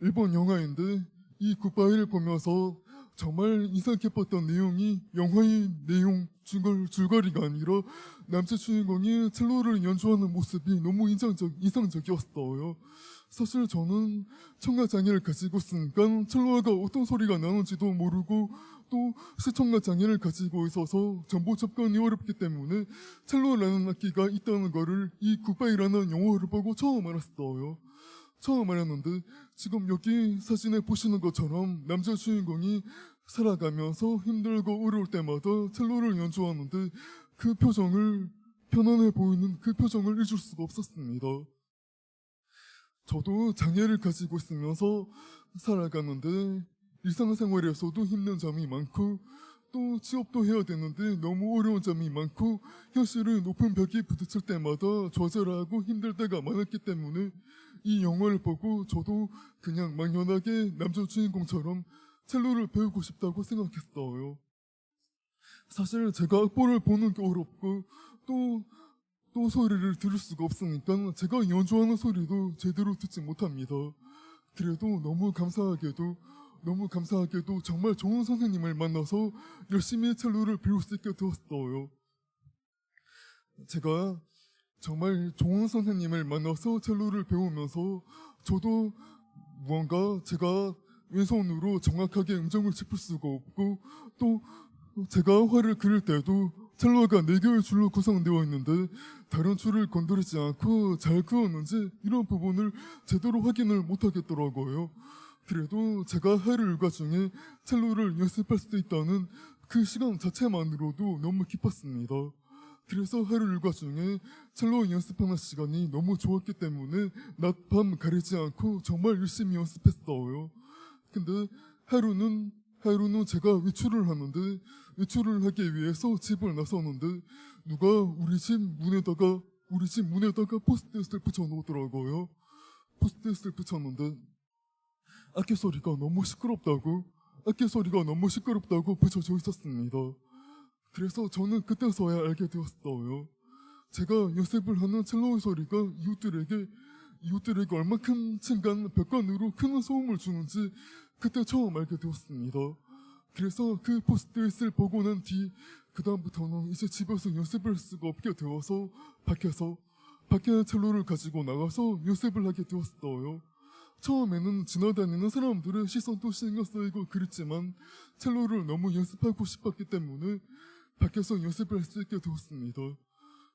일본 영화인데 이 굿바이를 보면서 정말 인상 깊었던 내용이 영화의 내용 줄거리가 아니라 남자 주인공이 첼로를 연주하는 모습이 너무 인상적이었어요. 사실 저는 청각장애를 가지고 있으니까 첼로가 어떤 소리가 나는지도 모르고 또 시청각장애를 가지고 있어서 정보 접근이 어렵기 때문에 첼로라는 악기가 있다는 거를 이 굿바이라는 영화를 보고 처음 알았어요. 처음 알았는데 지금 여기 사진에 보시는 것처럼 남자 주인공이 살아가면서 힘들고 어려울 때마다 첼로를 연주하는데 그 표정을 편안해 보이는 그 표정을 잊을 수가 없었습니다. 저도 장애를 가지고 있으면서 살아가는데 일상생활에서도 힘든 점이 많고 또 취업도 해야 되는데 너무 어려운 점이 많고 현실의 높은 벽에 부딪힐 때마다 좌절하고 힘들 때가 많았기 때문에 이 영화를 보고 저도 그냥 막연하게 남자 주인공처럼 첼로를 배우고 싶다고 생각했어요. 사실 제가 악보를 보는 게 어렵고 또 소리를 들을 수가 없으니까 제가 연주하는 소리도 제대로 듣지 못합니다. 그래도 너무 감사하게도 정말 좋은 선생님을 만나서 열심히 첼로를 배울 수 있게 되었어요. 제가 정말 좋은 선생님을 만나서 첼로를 배우면서 저도 무언가 제가 왼손으로 정확하게 음정을 짚을 수가 없고 또 제가 화를 그릴 때도 첼로가 4개의 줄로 구성되어 있는데 다른 줄을 건드리지 않고 잘 그었는지 이런 부분을 제대로 확인을 못하겠더라고요. 그래도 제가 하루 일과 중에 첼로를 연습할 수 있다는 그 시간 자체만으로도 너무 기뻤습니다. 그래서 하루 일과 중에 첼로 연습하는 시간이 너무 좋았기 때문에 낮, 밤 가리지 않고 정말 열심히 연습했어요. 근데 하루는 제가 외출을 하는데 외출을 하기 위해서 집을 나서는데 누가 우리 집 문에다가 포스트잇을 붙여놓더라고요. 포스트잇을 붙였는데 악기 소리가 너무 시끄럽다고 붙여져 있었습니다. 그래서 저는 그때서야 알게 되었어요. 제가 연습을 하는 첼로의 소리가 이웃들에게 얼마큼 층간 벽간으로 큰 소음을 주는지 그때 처음 알게 되었습니다. 그래서 그 포스트잇을 보고 난 뒤 그다음부터는 이제 집에서 연습을 할 수가 없게 되어서 밖에 첼로를 가지고 나가서 연습을 하게 되었어요. 처음에는 지나다니는 사람들의 시선도 신경 쓰이고 그랬지만 첼로를 너무 연습하고 싶었기 때문에 밖에서 연습을 할 수 있게 되었습니다.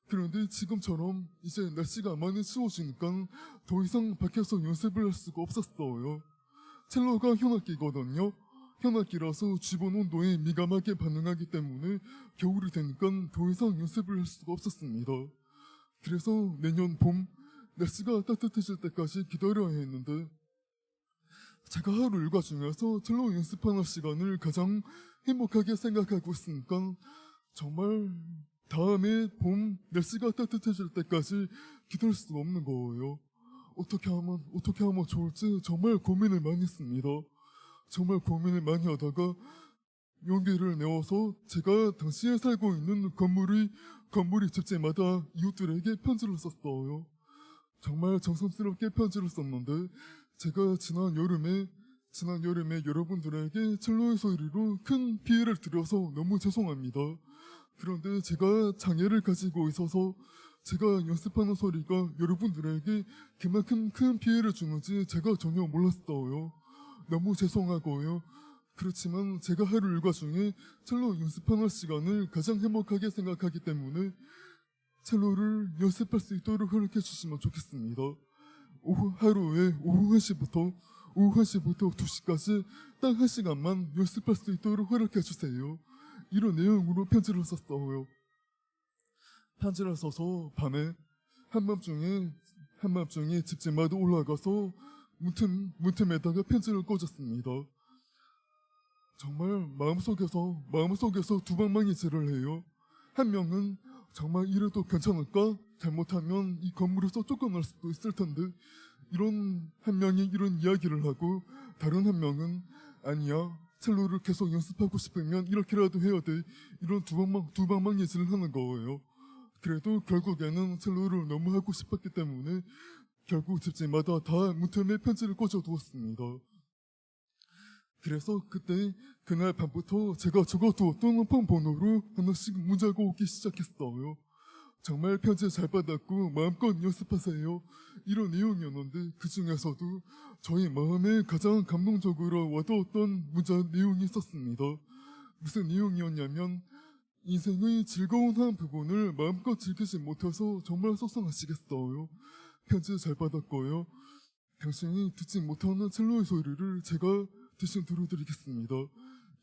그런데 지금처럼 이제 날씨가 많이 추워지니까 더 이상 밖에서 연습을 할 수가 없었어요. 첼로가 현악기거든요. 현악기라서 주변 온도에 민감하게 반응하기 때문에 겨울이 되니까 더 이상 연습을 할 수가 없었습니다. 그래서 내년 봄 날씨가 따뜻해질 때까지 기다려야 했는데 제가 하루 일과 중에서 첼로 연습하는 시간을 가장 행복하게 생각하고 있으니까 정말 다음에 봄 날씨가 따뜻해질 때까지 기다릴 수가 없는 거예요. 어떻게 하면 좋을지 정말 고민을 많이 했습니다. 정말 고민을 많이 하다가 용기를 내어서 제가 당시에 살고 있는 건물이 집집마다 이웃들에게 편지를 썼어요. 정말 정성스럽게 편지를 썼는데 제가 지난 여름에 여러분들에게 첼로의 소리로 큰 피해를 드려서 너무 죄송합니다. 그런데 제가 장애를 가지고 있어서 제가 연습하는 소리가 여러분들에게 그만큼 큰 피해를 주는지 제가 전혀 몰랐어요. 너무 죄송하고요. 그렇지만 제가 하루 일과 중에 첼로 연습하는 시간을 가장 행복하게 생각하기 때문에 첼로를 연습할 수 있도록 허락해 주시면 좋겠습니다. 하루에 오후 1시부터 2시까지 딱 1시간만 연습할 수 있도록 허락해 주세요. 이런 내용으로 편지를 썼어요. 편지를 써서 밤에 한밤중에 집집마다 올라가서 문틈에다가 편지를 꽂았습니다. 정말 마음속에서 두 방망이 질을 해요. 한 명은 정말 이래도 괜찮을까? 잘못하면 이 건물에서 쫓겨날 수도 있을 텐데 한 명이 이런 이야기를 하고 다른 한 명은 아니야 첼로를 계속 연습하고 싶으면 이렇게라도 해야 돼 이런 두 방망이 질을 하는 거예요. 그래도 결국에는 첼로를 너무 하고 싶었기 때문에 결국 집집마다 다 문틈에 편지를 꽂아두었습니다. 그래서 그날 밤부터 제가 적어두었던 폰 번호로 하나씩 문자가 오기 시작했어요. 정말 편지 잘 받았고 마음껏 연습하세요. 이런 내용이었는데 그 중에서도 저희 마음에 가장 감동적으로 와닿았던 문자 내용이 있었습니다. 무슨 내용이었냐면 인생의 즐거운 한 부분을 마음껏 즐기지 못해서 정말 속상하시겠어요. 편지 잘 받았고요. 당신이 듣지 못하는 첼로의 소리를 제가 대신 들어드리겠습니다.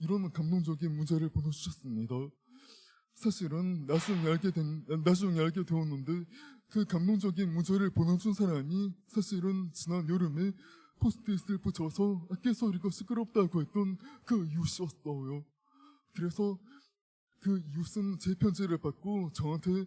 이런 감동적인 문자를 보내주셨습니다. 사실은 나중에 알게 되었는데 그 감동적인 문자를 보내준 사람이 사실은 지난 여름에 포스트잇을 붙여서 악기 소리가 시끄럽다고 했던 그 이웃이었어요. 그래서 그 이웃은 제 편지를 받고 저한테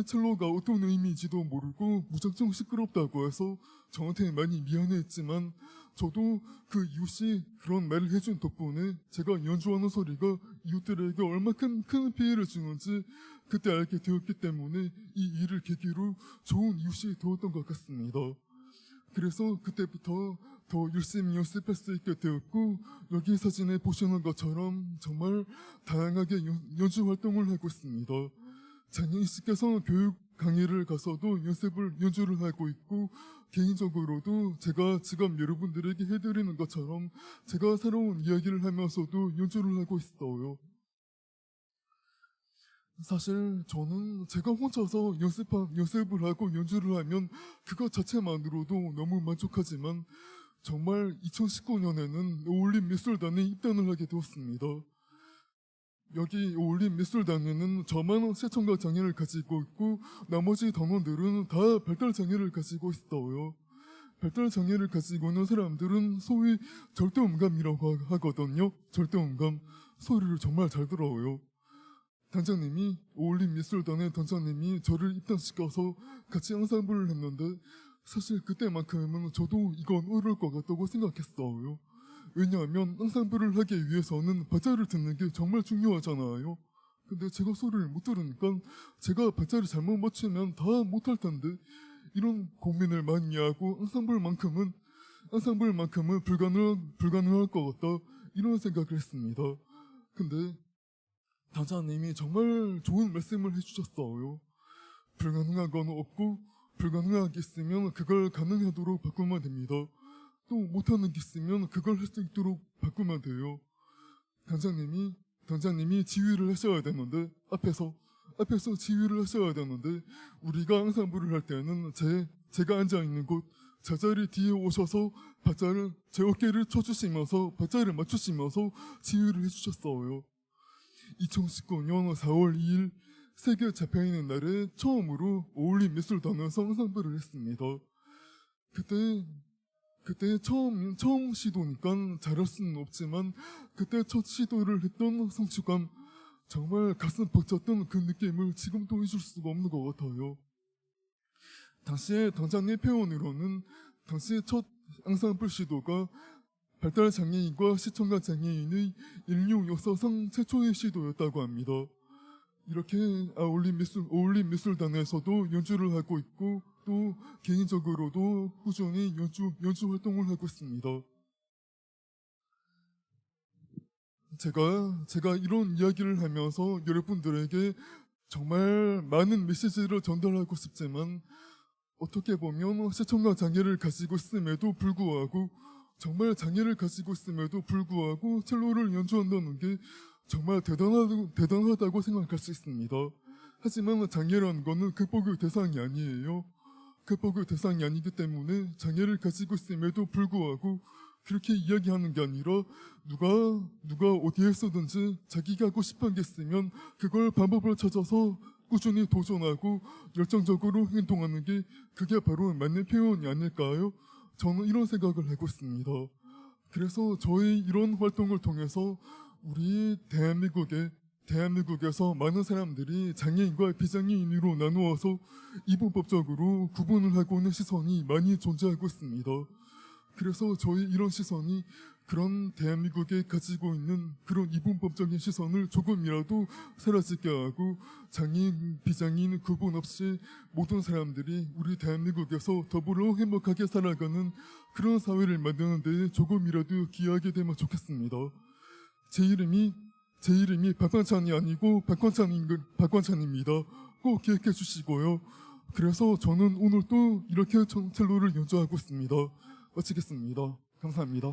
첼로가 어떤 의미인지도 모르고 무작정 시끄럽다고 해서 저한테 많이 미안해했지만 저도 그 이웃이 그런 말을 해준 덕분에 제가 연주하는 소리가 이웃들에게 얼마큼 큰 피해를 주는지 그때 알게 되었기 때문에 이 일을 계기로 좋은 이웃이 되었던 것 같습니다. 그래서 그때부터 더 열심히 연습할 수 있게 되었고 여기 사진에 보시는 것처럼 정말 다양하게 연주 활동을 하고 있습니다. 장애인 씨께서는 교육 강의를 가서도 연주를 하고 있고 개인적으로도 제가 지금 여러분들에게 해드리는 것처럼 제가 새로운 이야기를 하면서도 연주를 하고 있어요. 사실 저는 제가 혼자서 연습을 하고 연주를 하면 그것 자체만으로도 너무 만족하지만 정말 2019년에는 어울림미술단에 입단을 하게 되었습니다. 여기 어울림미술단에는 저만 시청각 장애를 가지고 있고 나머지 단원들은 다 발달 장애를 가지고 있어요. 발달 장애를 가지고 있는 사람들은 소위 절대음감이라고 하거든요. 절대음감. 소리를 정말 잘 들어요. 어울림미술단의 단장님이 저를 입단시켜서 같이 앙상블을 했는데 사실 그때만큼은 저도 이건 어려울 것 같다고 생각했어요. 왜냐하면 앙상블을 하기 위해서는 박자를 듣는 게 정말 중요하잖아요. 근데 제가 소리를 못 들으니까 제가 박자를 잘못 맞추면 다 못할 텐데 이런 고민을 많이 하고 앙상블만큼은 불가능할 것 같다 이런 생각을 했습니다. 근데 단장님이 정말 좋은 말씀을 해주셨어요. 불가능한 건 없고 불가능한 게 있으면 그걸 가능하도록 바꾸면 됩니다. 또 못하는 게 있으면 그걸 할 수 있도록 바꾸면 돼요. 단장님이 지휘를 하셔야 되는데 앞에서 지휘를 하셔야 되는데 우리가 앙상블을 할 때는 제가 앉아있는 곳 제자리 뒤에 오셔서 박자를 제 어깨를 쳐주시면서 박자를 맞추시면서 지휘를 해주셨어요. 2019년 4월 2일 세계 잡혀있는 날에 처음으로 어울림미술단에서 앙상블을 했습니다. 그때 처음 시도니까 잘할 수는 없지만 그때 첫 시도를 했던 성취감 정말 가슴 벅찼던 그 느낌을 지금도 잊을 수가 없는 것 같아요. 당시에 단장님 표현으로는 당시의 첫 앙상블 시도가 발달 장애인과 시청각 장애인의 인류 역사상 최초의 시도였다고 합니다. 이렇게 어울림미술단에서도 연주를 하고 있고 또 개인적으로도 꾸준히 연주 활동을 하고 있습니다. 제가 이런 이야기를 하면서 여러분들에게 정말 많은 메시지를 전달하고 싶지만 어떻게 보면 시청각 장애를 가지고 있음에도 불구하고 정말 장애를 가지고 있음에도 불구하고 첼로를 연주한다는 게 정말 대단하다고 생각할 수 있습니다. 하지만 장애라는 거는 극복의 대상이 아니에요. 극복의 대상이 아니기 때문에 장애를 가지고 있음에도 불구하고 그렇게 이야기하는 게 아니라 누가 어디에서든지 자기가 하고 싶은 게 있으면 그걸 방법을 찾아서 꾸준히 도전하고 열정적으로 행동하는 게 그게 바로 맞는 표현이 아닐까요? 저는 이런 생각을 하고 있습니다. 그래서 저희 이런 활동을 통해서 우리 대한민국에서 많은 사람들이 장애인과 비장애인으로 나누어서 이분법적으로 구분을 하고 있는 시선이 많이 존재하고 있습니다. 그래서 저희 이런 시선이 그런 대한민국에 가지고 있는 그런 이분법적인 시선을 조금이라도 사라지게 하고 장애인, 비장애인 구분 없이 모든 사람들이 우리 대한민국에서 더불어 행복하게 살아가는 그런 사회를 만드는 데 조금이라도 기여하게 되면 좋겠습니다. 제 이름이 박관찬이 아니고 박관찬입니다. 꼭 기억해 주시고요. 그래서 저는 오늘 또 이렇게 첼로를 연주하고 있습니다. 마치겠습니다. 감사합니다.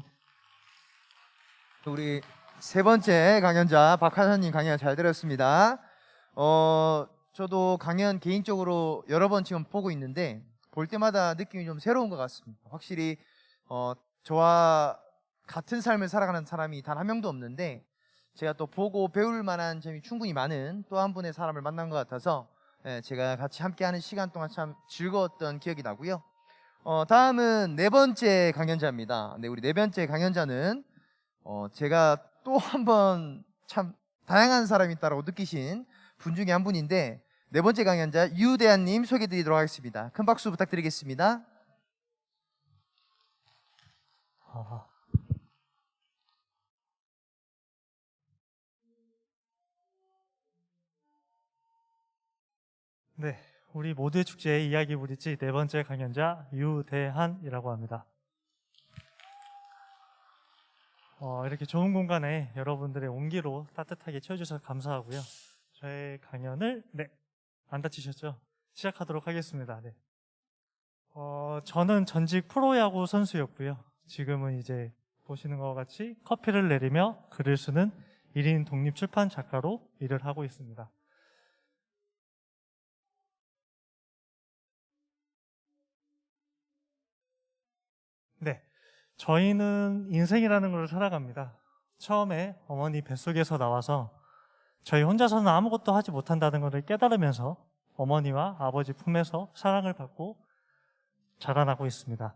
우리 세 번째 강연자 박하선님 강연 잘 들었습니다. 저도 강연 개인적으로 여러 번 지금 보고 있는데 볼 때마다 느낌이 좀 새로운 것 같습니다. 확실히 저와 같은 삶을 살아가는 사람이 단 한 명도 없는데 제가 또 보고 배울 만한 점이 충분히 많은 또 한 분의 사람을 만난 것 같아서 제가 같이 함께하는 시간 동안 참 즐거웠던 기억이 나고요. 다음은 네 번째 강연자입니다. 네, 우리 네 번째 강연자는 제가 또 한 번 참 다양한 사람이 있다고 느끼신 분 중에 한 분인데 네 번째 강연자 유대한님 소개해드리도록 하겠습니다. 큰 박수 부탁드리겠습니다. 네, 우리 모두의 축제의 이야기 부리지 네 번째 강연자 유대한이라고 합니다. 이렇게 좋은 공간에 여러분들의 온기로 따뜻하게 채워주셔서 감사하고요. 저의 강연을 안 다치셨죠? 시작하도록 하겠습니다. 네. 저는 전직 프로야구 선수였고요. 지금은 이제 보시는 것과 같이 커피를 내리며 글을 쓰는 1인 독립 출판 작가로 일을 하고 있습니다. 네, 저희는 인생이라는 걸 살아갑니다. 처음에 어머니 뱃속에서 나와서 저희 혼자서는 아무것도 하지 못한다는 것을 깨달으면서 어머니와 아버지 품에서 사랑을 받고 자라나고 있습니다.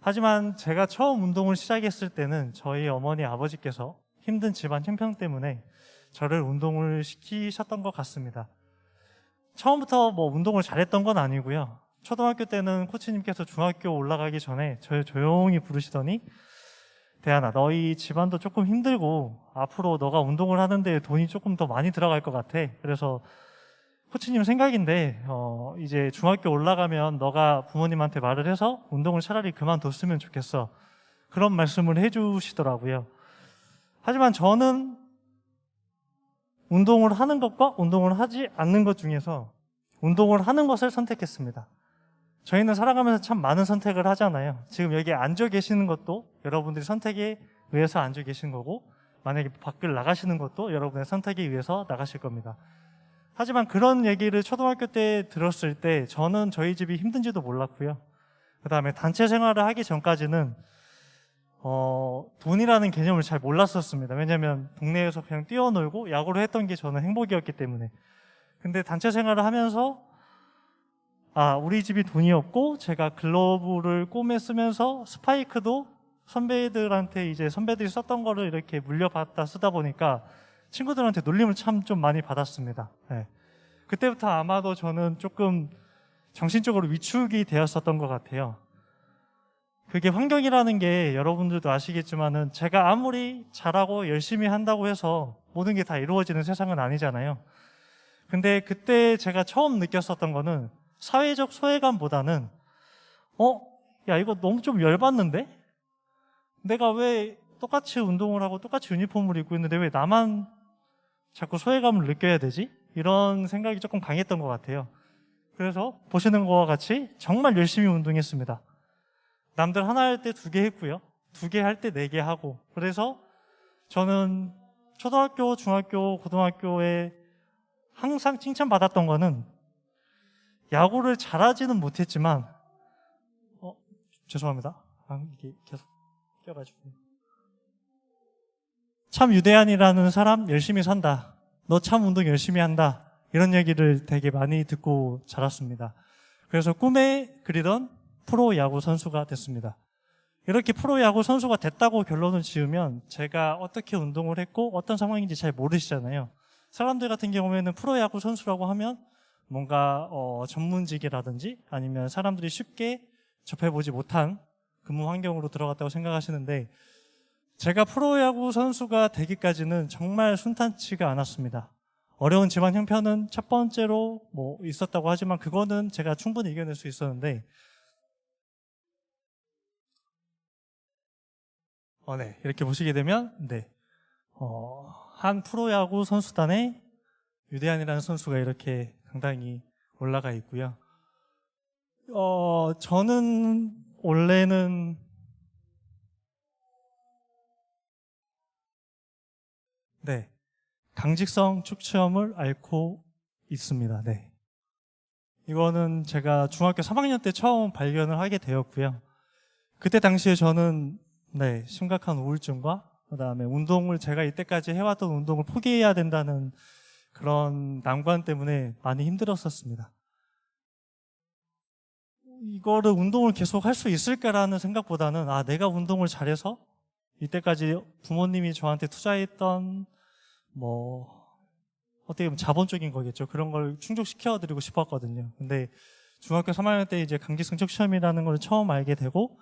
하지만 제가 처음 운동을 시작했을 때는 저희 어머니 아버지께서 힘든 집안 형편 때문에 저를 운동을 시키셨던 것 같습니다. 처음부터 운동을 잘했던 건 아니고요. 초등학교 때는 코치님께서 중학교 올라가기 전에 저를 조용히 부르시더니 대한아, 너희 집안도 조금 힘들고 앞으로 너가 운동을 하는데 돈이 조금 더 많이 들어갈 것 같아. 그래서 코치님 생각인데 이제 중학교 올라가면 너가 부모님한테 말을 해서 운동을 차라리 그만뒀으면 좋겠어. 그런 말씀을 해주시더라고요. 하지만 저는 운동을 하는 것과 운동을 하지 않는 것 중에서 운동을 하는 것을 선택했습니다. 저희는 살아가면서 참 많은 선택을 하잖아요. 지금 여기 앉아 계시는 것도 여러분들이 선택에 의해서 앉아 계신 거고, 만약에 밖을 나가시는 것도 여러분의 선택에 의해서 나가실 겁니다. 하지만 그런 얘기를 초등학교 때 들었을 때 저는 저희 집이 힘든지도 몰랐고요. 그 다음에 단체 생활을 하기 전까지는 돈이라는 개념을 잘 몰랐었습니다. 왜냐하면 동네에서 그냥 뛰어놀고 야구를 했던 게 저는 행복이었기 때문에. 근데 단체 생활을 하면서 우리 집이 돈이 없고 제가 글러브를 꿈에 쓰면서 스파이크도 선배들한테 이제 선배들이 썼던 거를 이렇게 물려받다 쓰다 보니까 친구들한테 놀림을 참 좀 많이 받았습니다. 네. 그때부터 아마도 저는 조금 정신적으로 위축이 되었었던 것 같아요. 그게 환경이라는 게 여러분들도 아시겠지만은 제가 아무리 잘하고 열심히 한다고 해서 모든 게 다 이루어지는 세상은 아니잖아요. 근데 그때 제가 처음 느꼈었던 거는 사회적 소외감보다는 야 이거 너무 좀 열받는데? 내가 왜 똑같이 운동을 하고 똑같이 유니폼을 입고 있는데 왜 나만 자꾸 소외감을 느껴야 되지? 이런 생각이 조금 강했던 것 같아요. 그래서 보시는 것과 같이 정말 열심히 운동했습니다. 남들 하나 할 때 2개 했고요. 2개 할 때 4개 하고. 그래서 저는 초등학교, 중학교, 고등학교에 항상 칭찬받았던 거는 야구를 잘하지는 못했지만 죄송합니다. 이게 계속 껴가지고. 참 유대한이라는 사람 열심히 산다. 너 참 운동 열심히 한다. 이런 얘기를 되게 많이 듣고 자랐습니다. 그래서 꿈에 그리던 프로야구 선수가 됐습니다. 이렇게 프로야구 선수가 됐다고 결론을 지으면 제가 어떻게 운동을 했고 어떤 상황인지 잘 모르시잖아요. 사람들 같은 경우에는 프로야구 선수라고 하면 뭔가 전문직이라든지 아니면 사람들이 쉽게 접해보지 못한 근무 환경으로 들어갔다고 생각하시는데 제가 프로야구 선수가 되기까지는 정말 순탄치가 않았습니다. 어려운 집안 형편은 첫 번째로 있었다고 하지만 그거는 제가 충분히 이겨낼 수 있었는데 네, 이렇게 보시게 되면 한 프로야구 선수단에 유대한이라는 선수가 이렇게 당당히 올라가 있고요. 저는 원래는 강직성 축취염을 앓고 있습니다. 이거는 제가 중학교 3학년 때 처음 발견을 하게 되었고요. 그때 당시에 저는 심각한 우울증과 그다음에 운동을 제가 이때까지 해왔던 운동을 포기해야 된다는 그런 난관 때문에 많이 힘들었었습니다. 이거를 운동을 계속 할 수 있을까라는 생각보다는 내가 운동을 잘해서 이때까지 부모님이 저한테 투자했던 어떻게 보면 자본적인 거겠죠. 그런 걸 충족시켜드리고 싶었거든요. 근데 중학교 3학년 때 이제 강직성 척추염이라는 걸 처음 알게 되고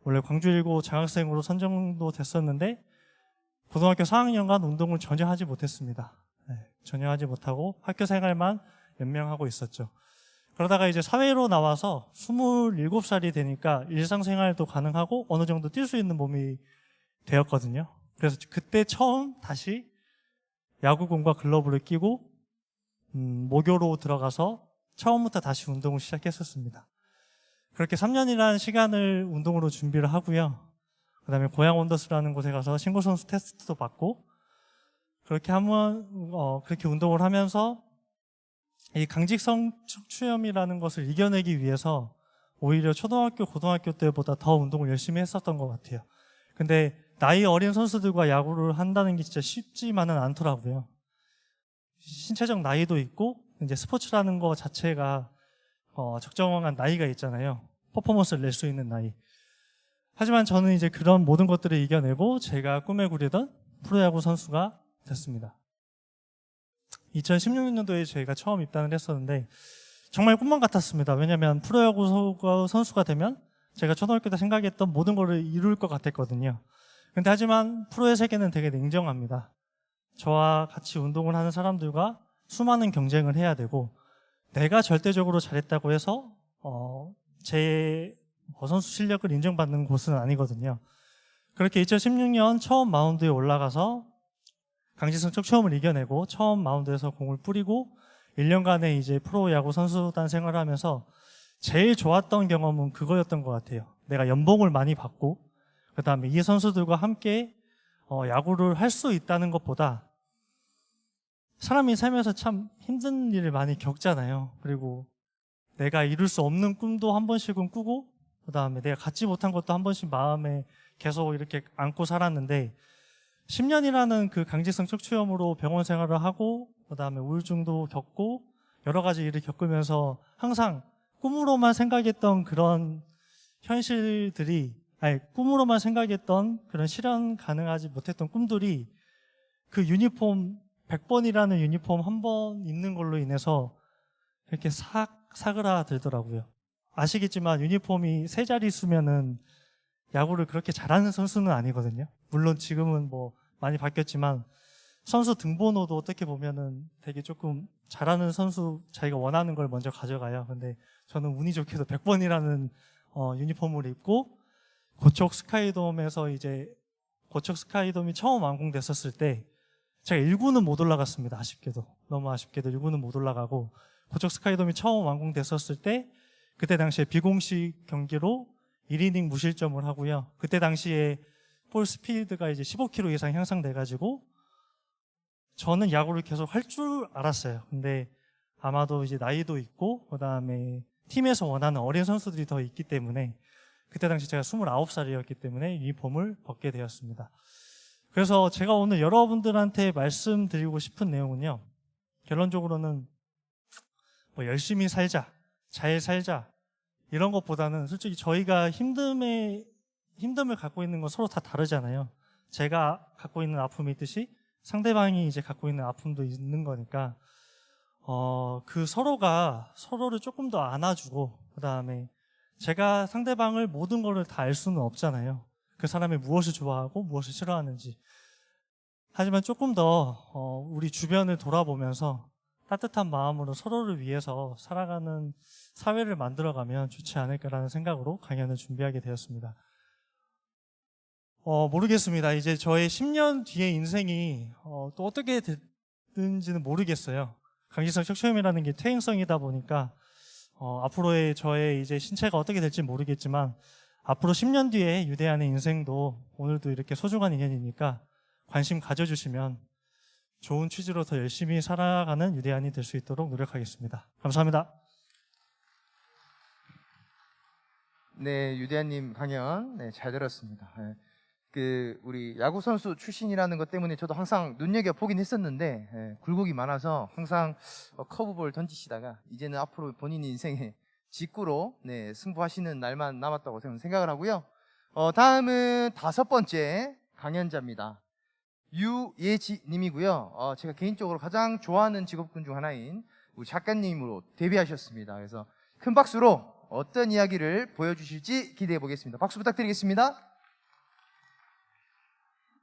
원래 광주1고 장학생으로 선정도 됐었는데 고등학교 4학년간 운동을 전혀 하지 못했습니다. 전혀 하지 못하고 학교 생활만 연명하고 있었죠. 그러다가 이제 사회로 나와서 27살이 되니까 일상생활도 가능하고 어느 정도 뛸 수 있는 몸이 되었거든요. 그래서 그때 처음 다시 야구공과 글러브를 끼고 모교로 들어가서 처음부터 다시 운동을 시작했었습니다. 그렇게 3년이라는 시간을 운동으로 준비를 하고요. 그 다음에 고양 원더스라는 곳에 가서 신고선수 테스트도 받고 그렇게 그렇게 운동을 하면서 이 강직성 척추염이라는 것을 이겨내기 위해서 오히려 초등학교, 고등학교 때보다 더 운동을 열심히 했었던 것 같아요. 근데 나이 어린 선수들과 야구를 한다는 게 진짜 쉽지만은 않더라고요. 신체적 나이도 있고 이제 스포츠라는 거 자체가 적정한 나이가 있잖아요. 퍼포먼스를 낼 수 있는 나이. 하지만 저는 이제 그런 모든 것들을 이겨내고 제가 꿈에 그리던 프로야구 선수가 됐습니다. 2016년도에 저희가 처음 입단을 했었는데 정말 꿈만 같았습니다. 왜냐하면 프로야구 선수가 되면 제가 초등학교 때 생각했던 모든 것을 이룰 것 같았거든요. 근데 하지만 프로의 세계는 되게 냉정합니다. 저와 같이 운동을 하는 사람들과 수많은 경쟁을 해야 되고 내가 절대적으로 잘했다고 해서 제 선수 실력을 인정받는 곳은 아니거든요. 그렇게 2016년 처음 마운드에 올라가서 강직성 척추염을 이겨내고 처음 마운드에서 공을 뿌리고 1년간의 이제 프로야구 선수단 생활을 하면서 제일 좋았던 경험은 그거였던 것 같아요. 내가 연봉을 많이 받고 그 다음에 이 선수들과 함께 야구를 할 수 있다는 것보다 사람이 살면서 참 힘든 일을 많이 겪잖아요. 그리고 내가 이룰 수 없는 꿈도 한 번씩은 꾸고 그 다음에 내가 갖지 못한 것도 한 번씩 마음에 계속 이렇게 안고 살았는데 10년이라는 그 강직성 척추염으로 병원 생활을 하고 그 다음에 우울증도 겪고 여러 가지 일을 겪으면서 항상 꿈으로만 생각했던 그런 현실들이 꿈으로만 생각했던 그런 실현 가능하지 못했던 꿈들이 그 유니폼 100번이라는 유니폼 한 번 입는 걸로 인해서 이렇게 사그라들더라고요. 아시겠지만 유니폼이 세 자릿수면은 야구를 그렇게 잘하는 선수는 아니거든요. 물론 지금은 많이 바뀌었지만 선수 등번호도 어떻게 보면은 되게 조금 잘하는 선수 자기가 원하는 걸 먼저 가져가요. 근데 저는 운이 좋게도 100번이라는 유니폼을 입고 고척 스카이돔에서 이제 고척 스카이돔이 처음 완공됐었을 때 제가 1구는 못 올라갔습니다. 아쉽게도. 너무 아쉽게도 1구는 못 올라가고 고척 스카이돔이 처음 완공됐었을 때 그때 당시에 비공식 경기로 1이닝 무실점을 하고요. 그때 당시에 볼 스피드가 이제 15km 이상 향상돼가지고 저는 야구를 계속 할 줄 알았어요. 근데 아마도 이제 나이도 있고 그다음에 팀에서 원하는 어린 선수들이 더 있기 때문에 그때 당시 제가 29살이었기 때문에 유니폼을 벗게 되었습니다. 그래서 제가 오늘 여러분들한테 말씀드리고 싶은 내용은요. 결론적으로는 뭐 열심히 살자, 잘 살자 이런 것보다는 솔직히 저희가 힘듦을 갖고 있는 건 서로 다 다르잖아요. 제가 갖고 있는 아픔이 있듯이 상대방이 이제 갖고 있는 아픔도 있는 거니까 그 서로가 서로를 조금 더 안아주고 그다음에 제가 상대방을 모든 거를 다 알 수는 없잖아요. 그 사람이 무엇을 좋아하고 무엇을 싫어하는지. 하지만 조금 더 우리 주변을 돌아보면서 따뜻한 마음으로 서로를 위해서 살아가는 사회를 만들어가면 좋지 않을까라는 생각으로 강연을 준비하게 되었습니다. 모르겠습니다. 이제 저의 10년 뒤의 인생이 또 어떻게 되는지는 모르겠어요. 강지성 척추염이라는 게 퇴행성이다 보니까 앞으로의 저의 이제 신체가 어떻게 될지 모르겠지만 앞으로 10년 뒤에 유대한의 인생도 오늘도 이렇게 소중한 인연이니까 관심 가져주시면 좋은 취지로 더 열심히 살아가는 유대한이 될 수 있도록 노력하겠습니다. 감사합니다. 네, 유대한님 강연 잘 들었습니다. 우리 야구 선수 출신이라는 것 때문에 저도 항상 눈여겨 보긴 했었는데 굴곡이 많아서 항상 커브볼 던지시다가 이제는 앞으로 본인 인생의 직구로 승부하시는 날만 남았다고 저는 생각을 하고요. 다음은 5번째 강연자입니다. 유예지님이고요. 제가 개인적으로 가장 좋아하는 직업군 중 하나인 우리 작가님으로 데뷔하셨습니다. 그래서 큰 박수로 어떤 이야기를 보여주실지 기대해 보겠습니다. 박수 부탁드리겠습니다.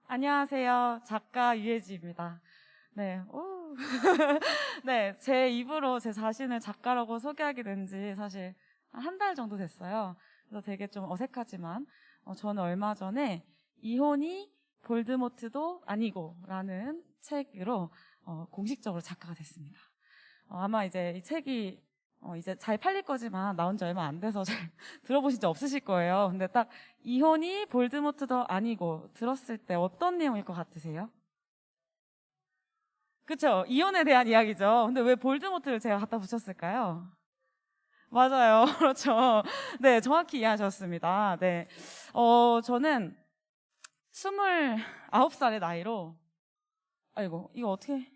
안녕하세요. 작가 유혜지입니다. 네, 네, 제 입으로 제 자신을 작가라고 소개하게 된 지 사실 한 달 정도 됐어요. 그래서 되게 좀 어색하지만 저는 얼마 전에 이혼이 볼드모트도 아니고라는 책으로 공식적으로 작가가 됐습니다. 아마 이제 이 책이 이제 잘 팔릴 거지만 나온 지 얼마 안 돼서 잘 들어보신 적 없으실 거예요. 근데 딱 이혼이 볼드모트도 아니고 들었을 때 어떤 내용일 것 같으세요? 그쵸? 이혼에 대한 이야기죠. 근데 왜 볼드모트를 제가 갖다 붙였을까요? 맞아요. 그렇죠. 네, 정확히 이해하셨습니다. 네. 저는 29살의 나이로 아이고, 이거 어떻게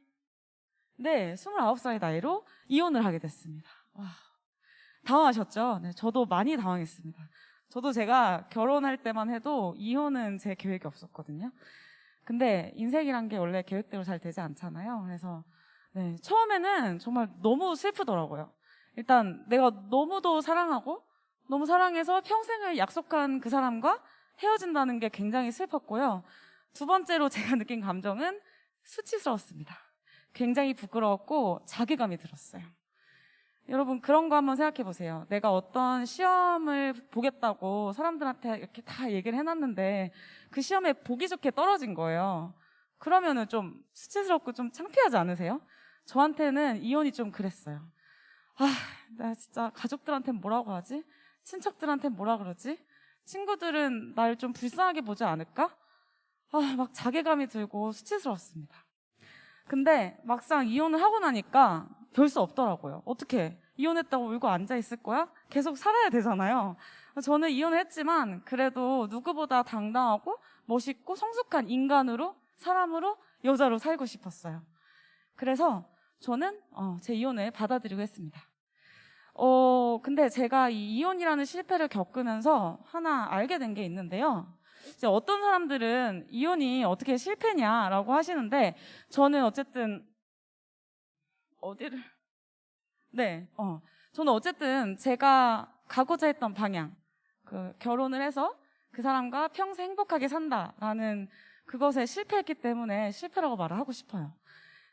네, 29살의 나이로 이혼을 하게 됐습니다. 와, 당황하셨죠? 네, 저도 많이 당황했습니다. 저도 제가 결혼할 때만 해도 이혼은 제 계획이 없었거든요. 근데 인생이란 게 원래 계획대로 잘 되지 않잖아요. 그래서 네, 처음에는 정말 너무 슬프더라고요. 일단 내가 너무도 사랑하고 너무 사랑해서 평생을 약속한 그 사람과 헤어진다는 게 굉장히 슬펐고요. 두 번째로 제가 느낀 감정은 수치스러웠습니다. 굉장히 부끄러웠고 자괴감이 들었어요. 여러분 그런 거 한번 생각해 보세요. 내가 어떤 시험을 보겠다고 사람들한테 이렇게 다 얘기를 해놨는데 그 시험에 보기 좋게 떨어진 거예요. 그러면은 좀 수치스럽고 좀 창피하지 않으세요? 저한테는 이혼이 좀 그랬어요. 나 진짜 가족들한테는 뭐라고 하지? 친척들한테는 뭐라 그러지? 친구들은 날 좀 불쌍하게 보지 않을까? 막 자괴감이 들고 수치스러웠습니다. 근데 막상 이혼을 하고 나니까 별 수 없더라고요. 어떻게 이혼했다고 울고 앉아 있을 거야? 계속 살아야 되잖아요. 저는 이혼을 했지만 그래도 누구보다 당당하고 멋있고 성숙한 인간으로, 사람으로, 여자로 살고 싶었어요. 그래서 저는 제 이혼을 받아들이고 했습니다. 근데 제가 이 이혼이라는 실패를 겪으면서 하나 알게 된 게 있는데요. 이제 어떤 사람들은 이혼이 어떻게 실패냐라고 하시는데 저는 어쨌든 저는 어쨌든 제가 가고자 했던 방향, 결혼을 해서 그 사람과 평생 행복하게 산다라는 그것에 실패했기 때문에 실패라고 말을 하고 싶어요.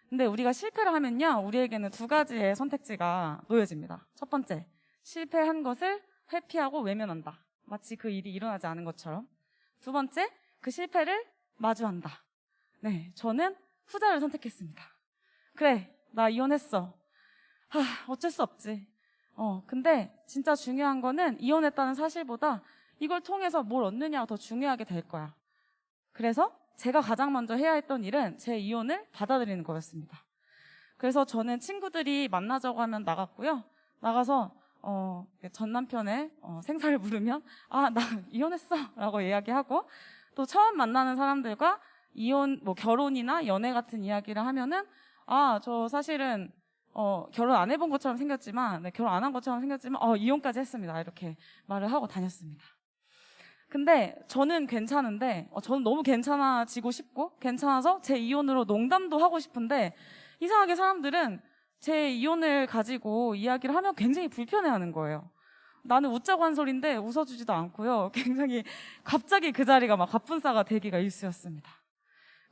근데 우리가 실패를 하면요, 우리에게는 두 가지의 선택지가 놓여집니다. 첫 번째, 실패한 것을 회피하고 외면한다. 마치 그 일이 일어나지 않은 것처럼. 두 번째, 그 실패를 마주한다. 네, 저는 후자를 선택했습니다. 그래, 나 이혼했어. 어쩔 수 없지. 근데 진짜 중요한 거는 이혼했다는 사실보다 이걸 통해서 뭘 얻느냐가 더 중요하게 될 거야. 그래서 제가 가장 먼저 해야 했던 일은 제 이혼을 받아들이는 거였습니다. 그래서 저는 친구들이 만나자고 하면 나갔고요. 나가서 전 남편의 생사를 물으면 나 이혼했어 라고 이야기하고, 또 처음 만나는 사람들과 이혼, 결혼이나 연애 같은 이야기를 하면은 저 사실은 결혼 안 해본 것처럼 생겼지만, 결혼 안 한 것처럼 생겼지만 이혼까지 했습니다. 이렇게 말을 하고 다녔습니다. 근데 저는 괜찮은데, 저는 너무 괜찮아지고 싶고 괜찮아서 제 이혼으로 농담도 하고 싶은데, 이상하게 사람들은 제 이혼을 가지고 이야기를 하면 굉장히 불편해하는 거예요. 나는 웃자고 한 소린데 웃어주지도 않고요. 굉장히 갑자기 그 자리가 막 갑분싸가 되기가 일쑤였습니다.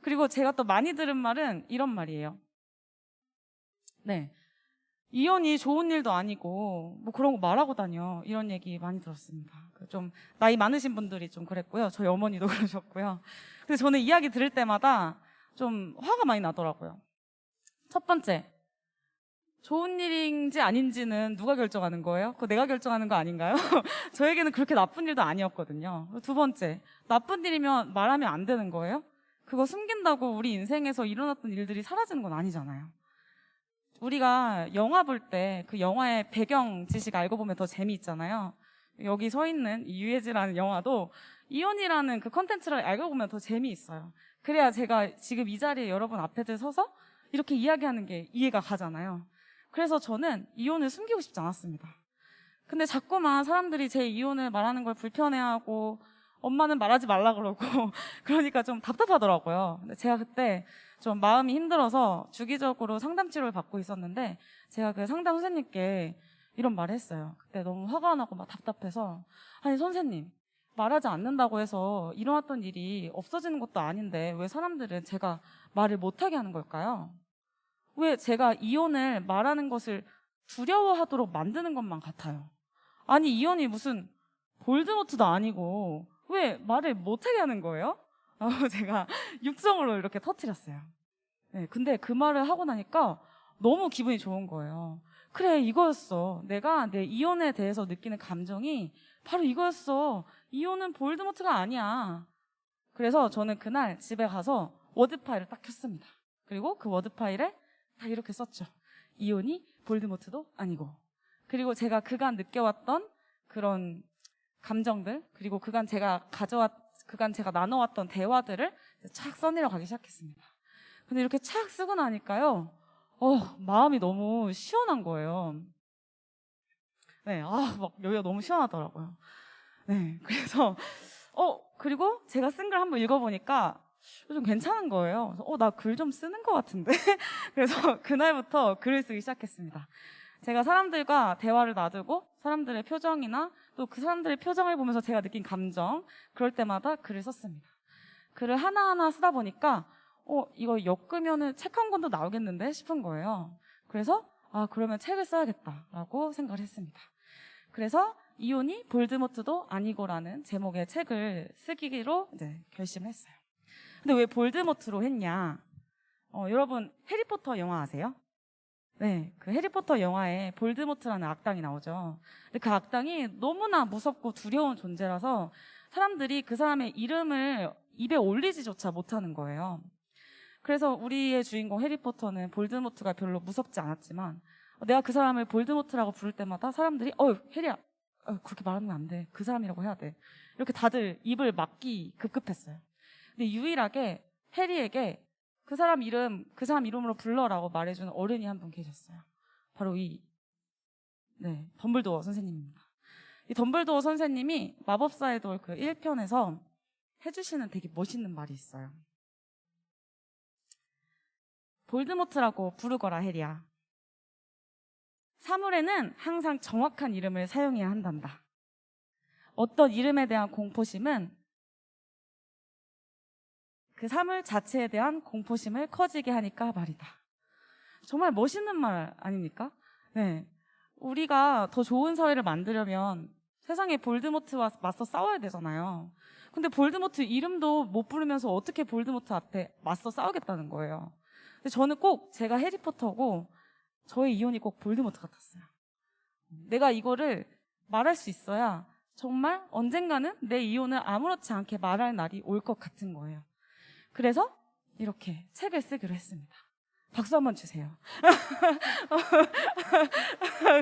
그리고 제가 또 많이 들은 말은 이런 말이에요. 네, 이혼이 좋은 일도 아니고 뭐 그런 거 말하고 다녀, 이런 얘기 많이 들었습니다. 좀 나이 많으신 분들이 좀 그랬고요. 저희 어머니도 그러셨고요. 근데 저는 이야기 들을 때마다 좀 화가 많이 나더라고요. 첫 번째, 좋은 일인지 아닌지는 누가 결정하는 거예요? 그거 내가 결정하는 거 아닌가요? 저에게는 그렇게 나쁜 일도 아니었거든요. 두 번째, 나쁜 일이면 말하면 안 되는 거예요? 그거 숨긴다고 우리 인생에서 일어났던 일들이 사라지는 건 아니잖아요. 우리가 영화 볼 때 그 영화의 배경 지식 알고 보면 더 재미있잖아요. 여기 서 있는 이 유해지라는 영화도 이혼이라는 그 컨텐츠를 알고 보면 더 재미있어요. 그래야 제가 지금 이 자리에 여러분 앞에 서서 이렇게 이야기하는 게 이해가 가잖아요. 그래서 저는 이혼을 숨기고 싶지 않았습니다. 근데 자꾸만 사람들이 제 이혼을 말하는 걸 불편해하고, 엄마는 말하지 말라 그러고 그러니까 좀 답답하더라고요. 근데 제가 그때 좀 마음이 힘들어서 주기적으로 상담 치료를 받고 있었는데, 제가 그 상담 선생님께 이런 말을 했어요. 그때 너무 화가 나고 막 답답해서, 아니 선생님, 말하지 않는다고 해서 일어났던 일이 없어지는 것도 아닌데 왜 사람들은 제가 말을 못하게 하는 걸까요? 왜 제가 이혼을 말하는 것을 두려워하도록 만드는 것만 같아요? 아니, 이혼이 무슨 볼드모트도 아니고 왜 말을 못하게 하는 거예요? 제가 육성으로 이렇게 터뜨렸어요. 네, 근데 그 말을 하고 나니까 너무 기분이 좋은 거예요. 그래, 이거였어. 내가 내 이혼에 대해서 느끼는 감정이 바로 이거였어. 이혼은 볼드모트가 아니야. 그래서 저는 그날 집에 가서 워드 파일을 딱 켰습니다. 그리고 그 워드 파일에 다 이렇게 썼죠. 이혼이 볼드모트도 아니고. 그리고 제가 그간 느껴왔던 그런 감정들, 그리고 그간 제가 나눠왔던 대화들을 착 써내려 가기 시작했습니다. 근데 이렇게 착 쓰고 나니까요, 마음이 너무 시원한 거예요. 네, 막 여기가 너무 시원하더라고요. 네, 그래서 그리고 제가 쓴 걸 한번 읽어보니까 좀 괜찮은 거예요. 그래서 나 글 좀 쓰는 것 같은데. 그래서 그날부터 글을 쓰기 시작했습니다. 제가 사람들과 대화를 놔두고 사람들의 표정이나 또 그 사람들의 표정을 보면서 제가 느낀 감정, 그럴 때마다 글을 썼습니다. 글을 하나하나 쓰다 보니까 이거 엮으면은 책 한 권도 나오겠는데 싶은 거예요. 그래서 그러면 책을 써야겠다라고 생각을 했습니다. 그래서 이혼이 볼드모트도 아니고라는 제목의 책을 쓰기로 이제 결심을 했어요. 근데 왜 볼드모트로 했냐? 여러분 해리포터 영화 아세요? 네, 그 해리포터 영화에 볼드모트라는 악당이 나오죠. 근데 그 악당이 너무나 무섭고 두려운 존재라서 사람들이 그 사람의 이름을 입에 올리지조차 못하는 거예요. 그래서 우리의 주인공 해리포터는 볼드모트가 별로 무섭지 않았지만, 내가 그 사람을 볼드모트라고 부를 때마다 사람들이 해리야, 그렇게 말하면 안 돼. 그 사람이라고 해야 돼. 이렇게 다들 입을 막기 급급했어요. 근데 유일하게 해리에게 그 사람 이름으로 불러라고 말해주는 어른이 한 분 계셨어요. 바로 덤블도어 선생님입니다. 이 덤블도어 선생님이 마법사의 돌 그 1편에서 해주시는 되게 멋있는 말이 있어요. 볼드모트라고 부르거라, 해리야. 사물에는 항상 정확한 이름을 사용해야 한단다. 어떤 이름에 대한 공포심은 그 사물 자체에 대한 공포심을 커지게 하니까 말이다. 정말 멋있는 말 아닙니까? 네. 우리가 더 좋은 사회를 만들려면 세상에 볼드모트와 맞서 싸워야 되잖아요. 근데 볼드모트 이름도 못 부르면서 어떻게 볼드모트 앞에 맞서 싸우겠다는 거예요. 근데 저는 꼭 제가 해리포터고 저의 이혼이 꼭 볼드모트 같았어요. 내가 이거를 말할 수 있어야 정말 언젠가는 내 이혼을 아무렇지 않게 말할 날이 올 것 같은 거예요. 그래서 이렇게 책을 쓰기로 했습니다. 박수 한번 주세요.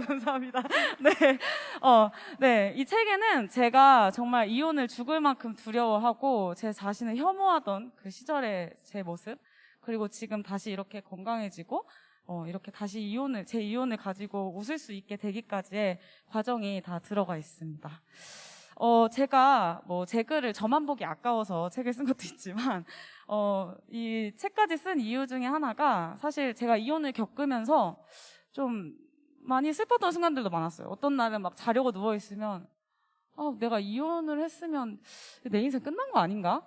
감사합니다. 네. 네. 이 책에는 제가 정말 이혼을 죽을 만큼 두려워하고 제 자신을 혐오하던 그 시절의 제 모습, 그리고 지금 다시 이렇게 건강해지고, 이렇게 다시 제 이혼을 가지고 웃을 수 있게 되기까지의 과정이 다 들어가 있습니다. 제가 제 글을 저만 보기 아까워서 책을 쓴 것도 있지만, 이 책까지 쓴 이유 중에 하나가 사실 제가 이혼을 겪으면서 좀 많이 슬펐던 순간들도 많았어요. 어떤 날은 막 자려고 누워있으면, 내가 이혼을 했으면 내 인생 끝난 거 아닌가?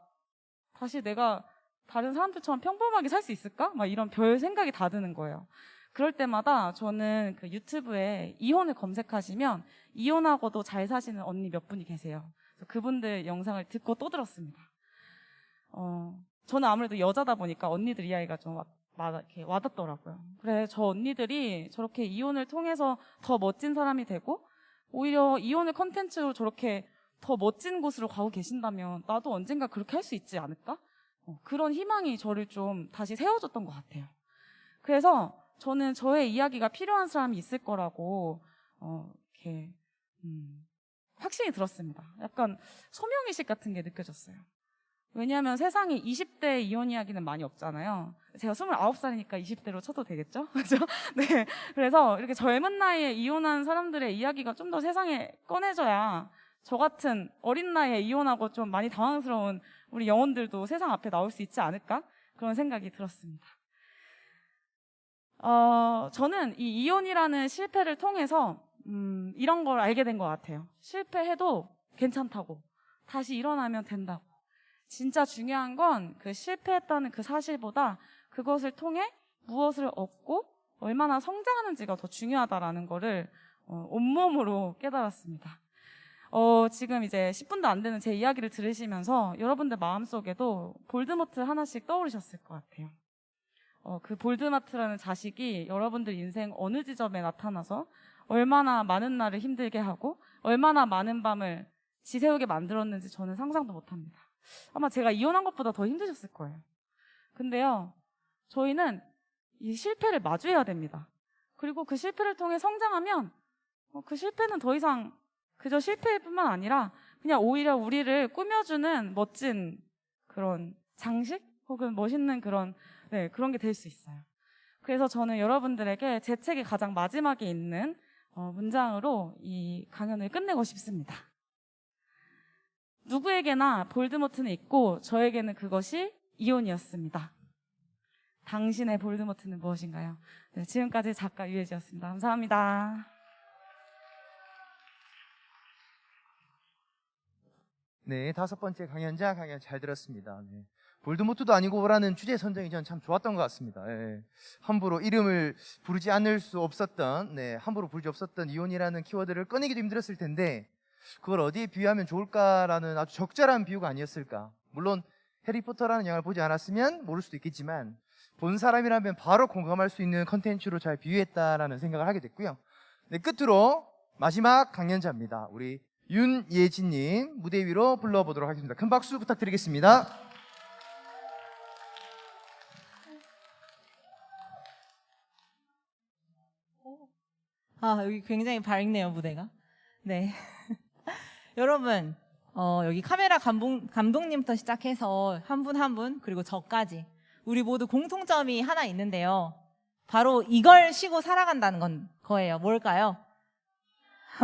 다시 내가 다른 사람들처럼 평범하게 살 수 있을까? 막 이런 별 생각이 다 드는 거예요. 그럴 때마다 저는 그 유튜브에 이혼을 검색하시면 이혼하고도 잘 사시는 언니 몇 분이 계세요. 그래서 그분들 영상을 듣고 또 들었습니다. 저는 아무래도 여자다 보니까 언니들 이야기가 좀 이렇게 와닿더라고요. 그래, 저 언니들이 저렇게 이혼을 통해서 더 멋진 사람이 되고 오히려 이혼을 컨텐츠로 저렇게 더 멋진 곳으로 가고 계신다면 나도 언젠가 그렇게 할 수 있지 않을까? 그런 희망이 저를 좀 다시 세워줬던 것 같아요. 그래서 저는 저의 이야기가 필요한 사람이 있을 거라고 이렇게 확신이 들었습니다. 약간 소명의식 같은 게 느껴졌어요. 왜냐하면 세상에 20대 이혼 이야기는 많이 없잖아요. 제가 29살이니까 20대로 쳐도 되겠죠? 그죠? 네. 그래서 이렇게 젊은 나이에 이혼한 사람들의 이야기가 좀 더 세상에 꺼내져야 저 같은 어린 나이에 이혼하고 좀 많이 당황스러운 우리 영혼들도 세상 앞에 나올 수 있지 않을까? 그런 생각이 들었습니다. 저는 이 이혼이라는 실패를 통해서 이런 걸 알게 된 것 같아요. 실패해도 괜찮다고. 다시 일어나면 된다고. 진짜 중요한 건 그 실패했다는 그 사실보다 그것을 통해 무엇을 얻고 얼마나 성장하는지가 더 중요하다라는 거를 온몸으로 깨달았습니다. 지금 이제 10분도 안 되는 제 이야기를 들으시면서 여러분들 마음속에도 볼드모트 하나씩 떠오르셨을 것 같아요. 그 볼드모트라는 자식이 여러분들 인생 어느 지점에 나타나서 얼마나 많은 날을 힘들게 하고 얼마나 많은 밤을 지새우게 만들었는지 저는 상상도 못합니다. 아마 제가 이혼한 것보다 더 힘드셨을 거예요. 근데요, 저희는 이 실패를 마주해야 됩니다. 그리고 그 실패를 통해 성장하면 그 실패는 더 이상 그저 실패일 뿐만 아니라 그냥 오히려 우리를 꾸며주는 멋진 그런 장식 혹은 멋있는 그런 게 될 수 있어요. 그래서 저는 여러분들에게 제 책의 가장 마지막에 있는 문장으로 이 강연을 끝내고 싶습니다. 누구에게나 볼드모트는 있고 저에게는 그것이 이혼이었습니다. 당신의 볼드모트는 무엇인가요? 네, 지금까지 작가 유혜지였습니다. 감사합니다. 네, 5번째 강연자 강연 잘 들었습니다. 네. 볼드모트도 아니고라는 주제 선정이 전 참 좋았던 것 같습니다. 예. 함부로 이름을 부르지 않을 수 없었던, 함부로 부르지 없었던 이혼이라는 키워드를 꺼내기도 힘들었을 텐데 그걸 어디에 비유하면 좋을까라는 아주 적절한 비유가 아니었을까. 물론 해리포터라는 영화를 보지 않았으면 모를 수도 있겠지만 본 사람이라면 바로 공감할 수 있는 컨텐츠로 잘 비유했다라는 생각을 하게 됐고요. 네, 끝으로 마지막 강연자입니다. 우리 윤예진님 무대 위로 불러보도록 하겠습니다. 큰 박수 부탁드리겠습니다. 여기 굉장히 밝네요, 무대가. 네. 여러분, 여기 카메라 감독님부터 시작해서 한 분 한 분, 그리고 저까지 우리 모두 공통점이 하나 있는데요. 바로 이걸 쉬고 살아간다는 거예요. 뭘까요?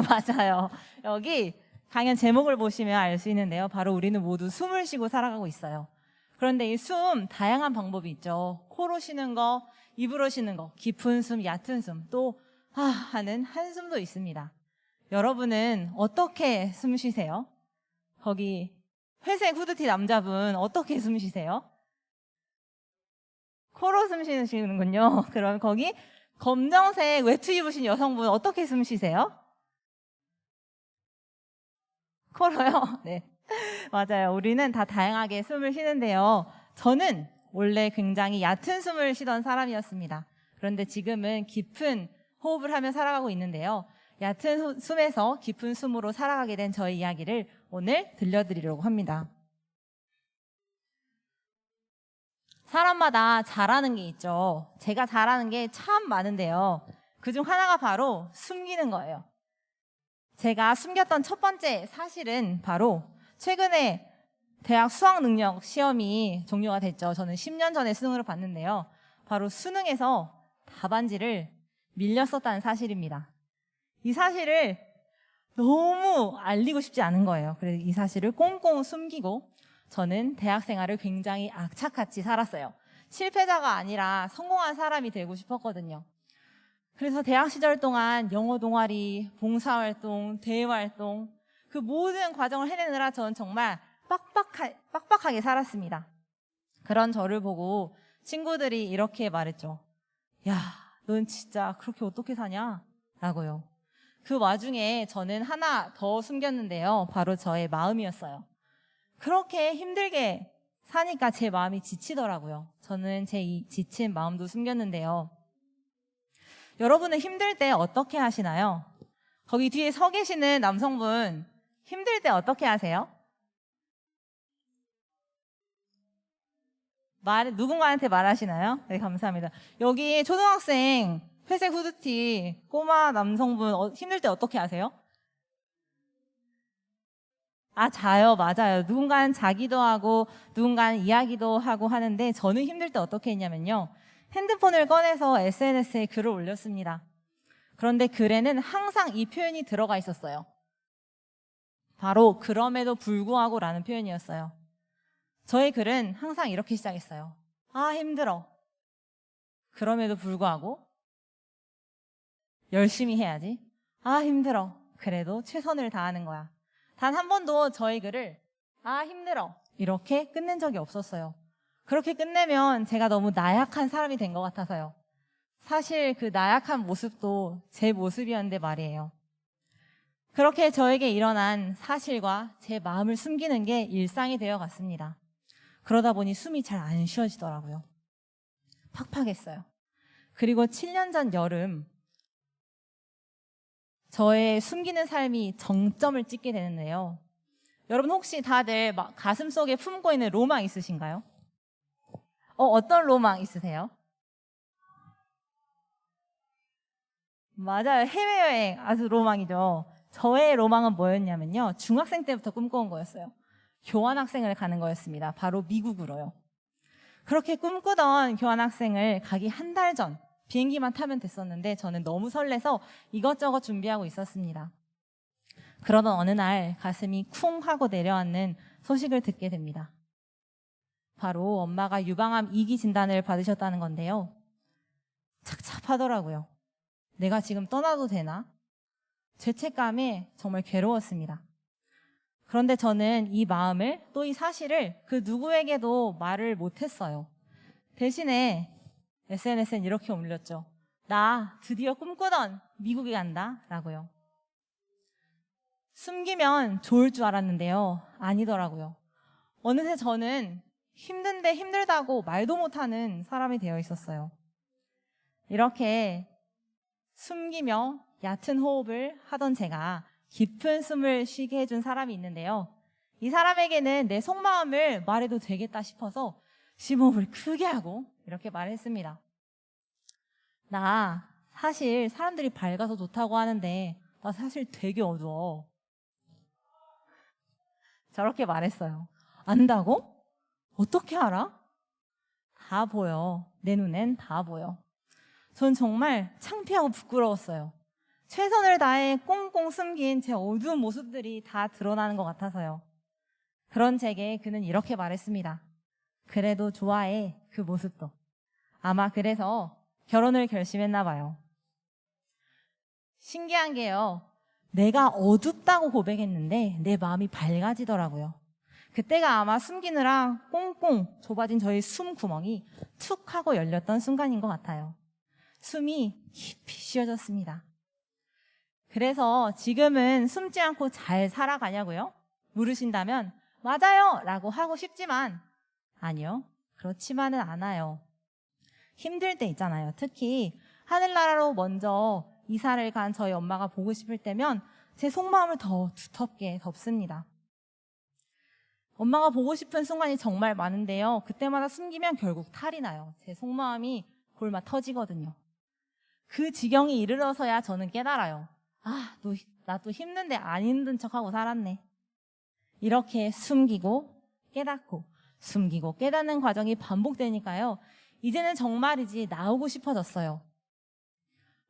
맞아요. 여기 강연 제목을 보시면 알 수 있는데요. 바로 우리는 모두 숨을 쉬고 살아가고 있어요. 그런데 이 숨 다양한 방법이 있죠. 코로 쉬는 거, 입으로 쉬는 거, 깊은 숨, 얕은 숨, 또 하는 한숨도 있습니다. 여러분은 어떻게 숨 쉬세요? 거기 회색 후드티 남자분 어떻게 숨 쉬세요? 코로 숨 쉬시는군요. 그럼 거기 검정색 외투 입으신 여성분 어떻게 숨 쉬세요? 코로요? 네. 맞아요. 우리는 다 다양하게 숨을 쉬는데요. 저는 원래 굉장히 얕은 숨을 쉬던 사람이었습니다. 그런데 지금은 깊은 호흡을 하며 살아가고 있는데요. 얕은 숨에서 깊은 숨으로 살아가게 된 저의 이야기를 오늘 들려드리려고 합니다. 사람마다 잘하는 게 있죠. 제가 잘하는 게 참 많은데요. 그중 하나가 바로 숨기는 거예요. 제가 숨겼던 첫 번째 사실은 바로 최근에 대학 수학능력 시험이 종료가 됐죠. 저는 10년 전에 수능을 봤는데요. 바로 수능에서 답안지를 밀렸었다는 사실입니다. 이 사실을 너무 알리고 싶지 않은 거예요. 그래서 이 사실을 꽁꽁 숨기고 저는 대학 생활을 굉장히 악착같이 살았어요. 실패자가 아니라 성공한 사람이 되고 싶었거든요. 그래서 대학 시절 동안 영어 동아리, 봉사활동, 대외활동 그 모든 과정을 해내느라 저는 정말 빡빡하게 살았습니다. 그런 저를 보고 친구들이 이렇게 말했죠. 야, 넌 진짜 그렇게 어떻게 사냐? 라고요. 그 와중에 저는 하나 더 숨겼는데요. 바로 저의 마음이었어요. 그렇게 힘들게 사니까 제 마음이 지치더라고요. 저는 제 이 지친 마음도 숨겼는데요. 여러분은 힘들 때 어떻게 하시나요? 거기 뒤에 서 계시는 남성분, 힘들 때 어떻게 하세요? 누군가한테 말하시나요? 네, 감사합니다. 여기 초등학생 회색 후드티 꼬마 남성분 힘들 때 어떻게 하세요? 자요. 맞아요. 누군가는 자기도 하고 누군가는 이야기도 하고 하는데 저는 힘들 때 어떻게 했냐면요. 핸드폰을 꺼내서 SNS에 글을 올렸습니다. 그런데 글에는 항상 이 표현이 들어가 있었어요. 바로 그럼에도 불구하고 라는 표현이었어요. 저의 글은 항상 이렇게 시작했어요. 힘들어. 그럼에도 불구하고 열심히 해야지. 힘들어. 그래도 최선을 다하는 거야. 단 한 번도 저의 글을 힘들어. 이렇게 끝낸 적이 없었어요. 그렇게 끝내면 제가 너무 나약한 사람이 된 것 같아서요. 사실 그 나약한 모습도 제 모습이었는데 말이에요. 그렇게 저에게 일어난 사실과 제 마음을 숨기는 게 일상이 되어 갔습니다. 그러다 보니 숨이 잘 안 쉬어지더라고요. 팍팍했어요. 그리고 7년 전 여름 저의 숨기는 삶이 정점을 찍게 되는데요. 여러분 혹시 다들 가슴속에 품고 있는 로망 있으신가요? 어떤 로망 있으세요? 맞아요. 해외여행 아주 로망이죠. 저의 로망은 뭐였냐면요. 중학생 때부터 꿈꿔온 거였어요. 교환학생을 가는 거였습니다. 바로 미국으로요. 그렇게 꿈꾸던 교환학생을 가기 한 달 전 비행기만 타면 됐었는데 저는 너무 설레서 이것저것 준비하고 있었습니다. 그러던 어느 날 가슴이 쿵 하고 내려앉는 소식을 듣게 됩니다. 바로 엄마가 유방암 2기 진단을 받으셨다는 건데요. 착잡하더라고요. 내가 지금 떠나도 되나? 죄책감에 정말 괴로웠습니다. 그런데 저는 이 마음을 또 이 사실을 그 누구에게도 말을 못했어요. 대신에 SNS엔 이렇게 올렸죠. 나 드디어 꿈꾸던 미국에 간다 라고요. 숨기면 좋을 줄 알았는데요. 아니더라고요. 어느새 저는 힘든데 힘들다고 말도 못하는 사람이 되어 있었어요. 이렇게 숨기며 얕은 호흡을 하던 제가 깊은 숨을 쉬게 해준 사람이 있는데요. 이 사람에게는 내 속마음을 말해도 되겠다 싶어서 심호흡을 크게 하고 이렇게 말했습니다. 나 사실 사람들이 밝아서 좋다고 하는데 나 사실 되게 어두워. 저렇게 말했어요. 안다고? 어떻게 알아? 다 보여. 내 눈엔 다 보여. 전 정말 창피하고 부끄러웠어요. 최선을 다해 꽁꽁 숨긴 제 어두운 모습들이 다 드러나는 것 같아서요. 그런 제게 그는 이렇게 말했습니다. 그래도 좋아해, 그 모습도. 아마 그래서 결혼을 결심했나 봐요. 신기한 게요. 내가 어둡다고 고백했는데 내 마음이 밝아지더라고요. 그때가 아마 숨기느라 꽁꽁 좁아진 저희 숨 구멍이 툭 하고 열렸던 순간인 것 같아요. 숨이 깊이 쉬어졌습니다. 그래서 지금은 숨지 않고 잘 살아가냐고요? 물으신다면 맞아요! 라고 하고 싶지만 아니요. 그렇지만은 않아요. 힘들 때 있잖아요. 특히 하늘나라로 먼저 이사를 간 저희 엄마가 보고 싶을 때면 제 속마음을 더 두텁게 덮습니다. 엄마가 보고 싶은 순간이 정말 많은데요. 그때마다 숨기면 결국 탈이 나요. 제 속마음이 골마 터지거든요. 그 지경이 이르러서야 저는 깨달아요. 아, 나 또 힘든데 안 힘든 척하고 살았네. 이렇게 숨기고 깨닫고 숨기고 깨닫는 과정이 반복되니까요. 이제는 정말이지 나오고 싶어졌어요.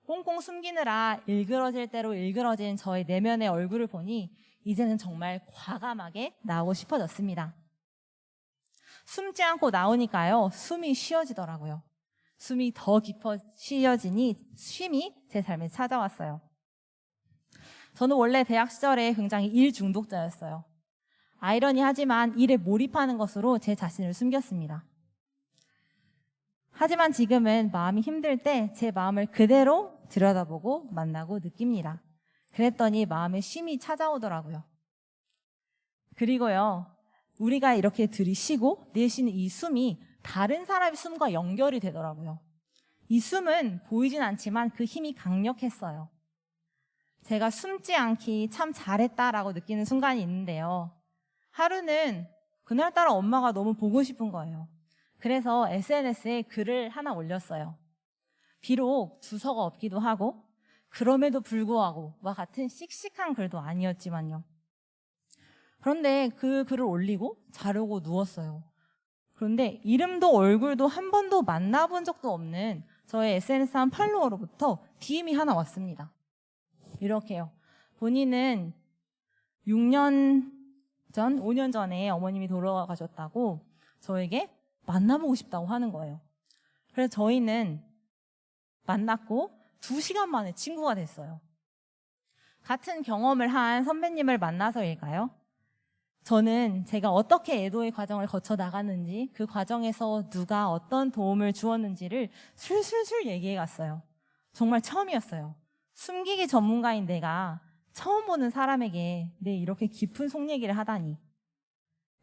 꽁꽁 숨기느라 일그러질 대로 일그러진 저의 내면의 얼굴을 보니 이제는 정말 과감하게 나오고 싶어졌습니다. 숨지 않고 나오니까요. 숨이 쉬어지더라고요. 숨이 더 깊어 쉬어지니 쉼이 제 삶에 찾아왔어요. 저는 원래 대학 시절에 굉장히 일 중독자였어요. 아이러니하지만 일에 몰입하는 것으로 제 자신을 숨겼습니다. 하지만 지금은 마음이 힘들 때 제 마음을 그대로 들여다보고 만나고 느낍니다. 그랬더니 마음에 쉼이 찾아오더라고요. 그리고요, 우리가 이렇게 들이쉬고 내쉬는 이 숨이 다른 사람의 숨과 연결이 되더라고요. 이 숨은 보이진 않지만 그 힘이 강력했어요. 제가 숨지 않기 참 잘했다라고 느끼는 순간이 있는데요. 하루는 그날따라 엄마가 너무 보고 싶은 거예요. 그래서 SNS에 글을 하나 올렸어요. 비록 주소가 없기도 하고 그럼에도 불구하고 와 같은 씩씩한 글도 아니었지만요. 그런데 그 글을 올리고 자려고 누웠어요. 그런데 이름도 얼굴도 한 번도 만나본 적도 없는 저의 SNS 한 팔로워로부터 DM이 하나 왔습니다. 이렇게요. 본인은 6년 전, 5년 전에 어머님이 돌아가셨다고 저에게 만나보고 싶다고 하는 거예요. 그래서 저희는 만났고 2시간 만에 친구가 됐어요. 같은 경험을 한 선배님을 만나서일까요? 저는 제가 어떻게 애도의 과정을 거쳐 나갔는지, 그 과정에서 누가 어떤 도움을 주었는지를 술술술 얘기해 갔어요. 정말 처음이었어요. 숨기기 전문가인 내가 처음 보는 사람에게 내 이렇게 깊은 속 얘기를 하다니.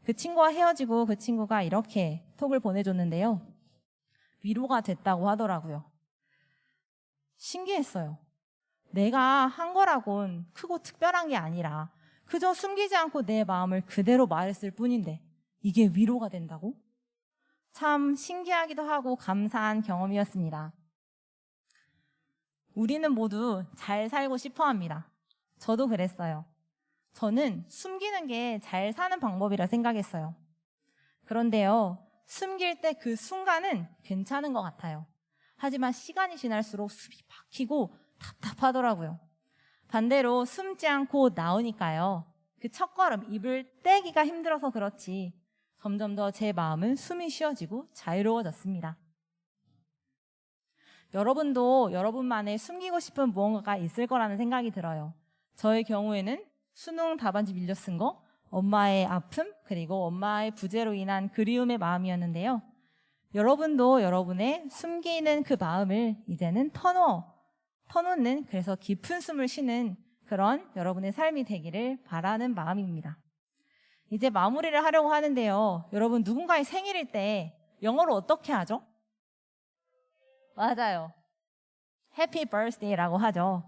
그 친구와 헤어지고 그 친구가 이렇게 톡을 보내줬는데요. 위로가 됐다고 하더라고요. 신기했어요. 내가 한 거라곤 크고 특별한 게 아니라 그저 숨기지 않고 내 마음을 그대로 말했을 뿐인데 이게 위로가 된다고? 참 신기하기도 하고 감사한 경험이었습니다. 우리는 모두 잘 살고 싶어 합니다. 저도 그랬어요. 저는 숨기는 게 잘 사는 방법이라 생각했어요. 그런데요, 숨길 때 그 순간은 괜찮은 것 같아요. 하지만 시간이 지날수록 숨이 막히고 답답하더라고요. 반대로 숨지 않고 나오니까요. 그 첫걸음, 입을 떼기가 힘들어서 그렇지 점점 더 제 마음은 숨이 쉬어지고 자유로워졌습니다. 여러분도 여러분만의 숨기고 싶은 무언가가 있을 거라는 생각이 들어요. 저의 경우에는 수능 답안지 밀려 쓴 거, 엄마의 아픔, 그리고 엄마의 부재로 인한 그리움의 마음이었는데요. 여러분도 여러분의 숨기는 그 마음을 이제는 터놓는, 그래서 깊은 숨을 쉬는 그런 여러분의 삶이 되기를 바라는 마음입니다. 이제 마무리를 하려고 하는데요. 여러분, 누군가의 생일일 때 영어로 어떻게 하죠? 맞아요. 해피 버스데이라고 하죠.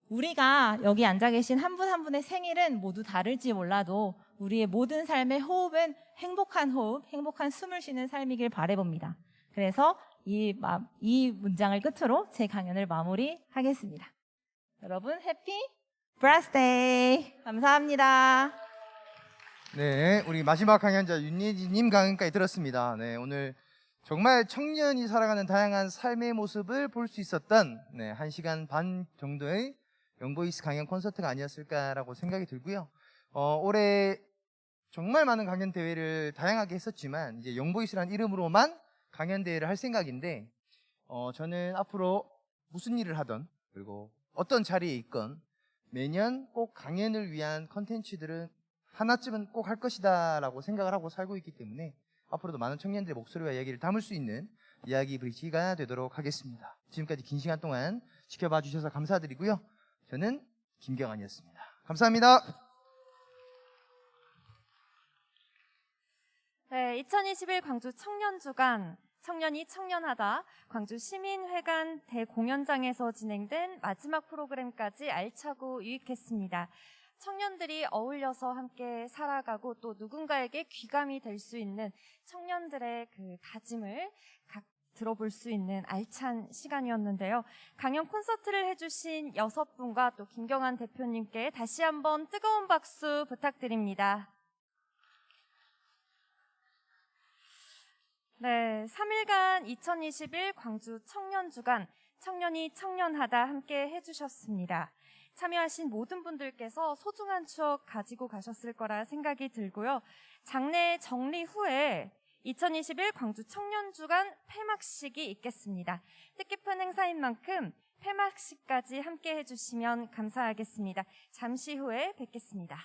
우리가 여기 앉아 계신 한 분 한 분의 생일은 모두 다를지 몰라도 우리의 모든 삶의 호흡은 행복한 호흡, 행복한 숨을 쉬는 삶이길 바라봅니다. 그래서 이 문장을 끝으로 제 강연을 마무리하겠습니다. 여러분, 해피 버스데이! 감사합니다. 네, 우리 마지막 강연자 윤예진님 강연까지 들었습니다. 네, 오늘 정말 청년이 살아가는 다양한 삶의 모습을 볼 수 있었던 1시간 반 정도의 영보이스 강연 콘서트가 아니었을까라고 생각이 들고요. 올해 정말 많은 강연 대회를 다양하게 했었지만 이제 영보이스라는 이름으로만 강연 대회를 할 생각인데 저는 앞으로 무슨 일을 하든 그리고 어떤 자리에 있건 매년 꼭 강연을 위한 컨텐츠들은 하나쯤은 꼭 할 것이다라고 생각을 하고 살고 있기 때문에 앞으로도 많은 청년들의 목소리와 이야기를 담을 수 있는 이야기 브릿지가 되도록 하겠습니다. 지금까지 긴 시간 동안 지켜봐 주셔서 감사드리고요. 저는 김경환이었습니다. 감사합니다. 네, 2021 광주 청년주간 청년이 청년하다 광주 시민회관 대공연장에서 진행된 마지막 프로그램까지 알차고 유익했습니다. 청년들이 어울려서 함께 살아가고 또 누군가에게 귀감이 될 수 있는 청년들의 그 다짐을 들어볼 수 있는 알찬 시간이었는데요. 강연 콘서트를 해주신 6분과 또 김경환 대표님께 다시 한번 뜨거운 박수 부탁드립니다. 네, 3일간 2021 광주 청년주간 청년이 청년하다 함께 해주셨습니다. 참여하신 모든 분들께서 소중한 추억 가지고 가셨을 거라 생각이 들고요. 장례 정리 후에 2021 광주 청년주간 폐막식이 있겠습니다. 뜻깊은 행사인 만큼 폐막식까지 함께 해주시면 감사하겠습니다. 잠시 후에 뵙겠습니다.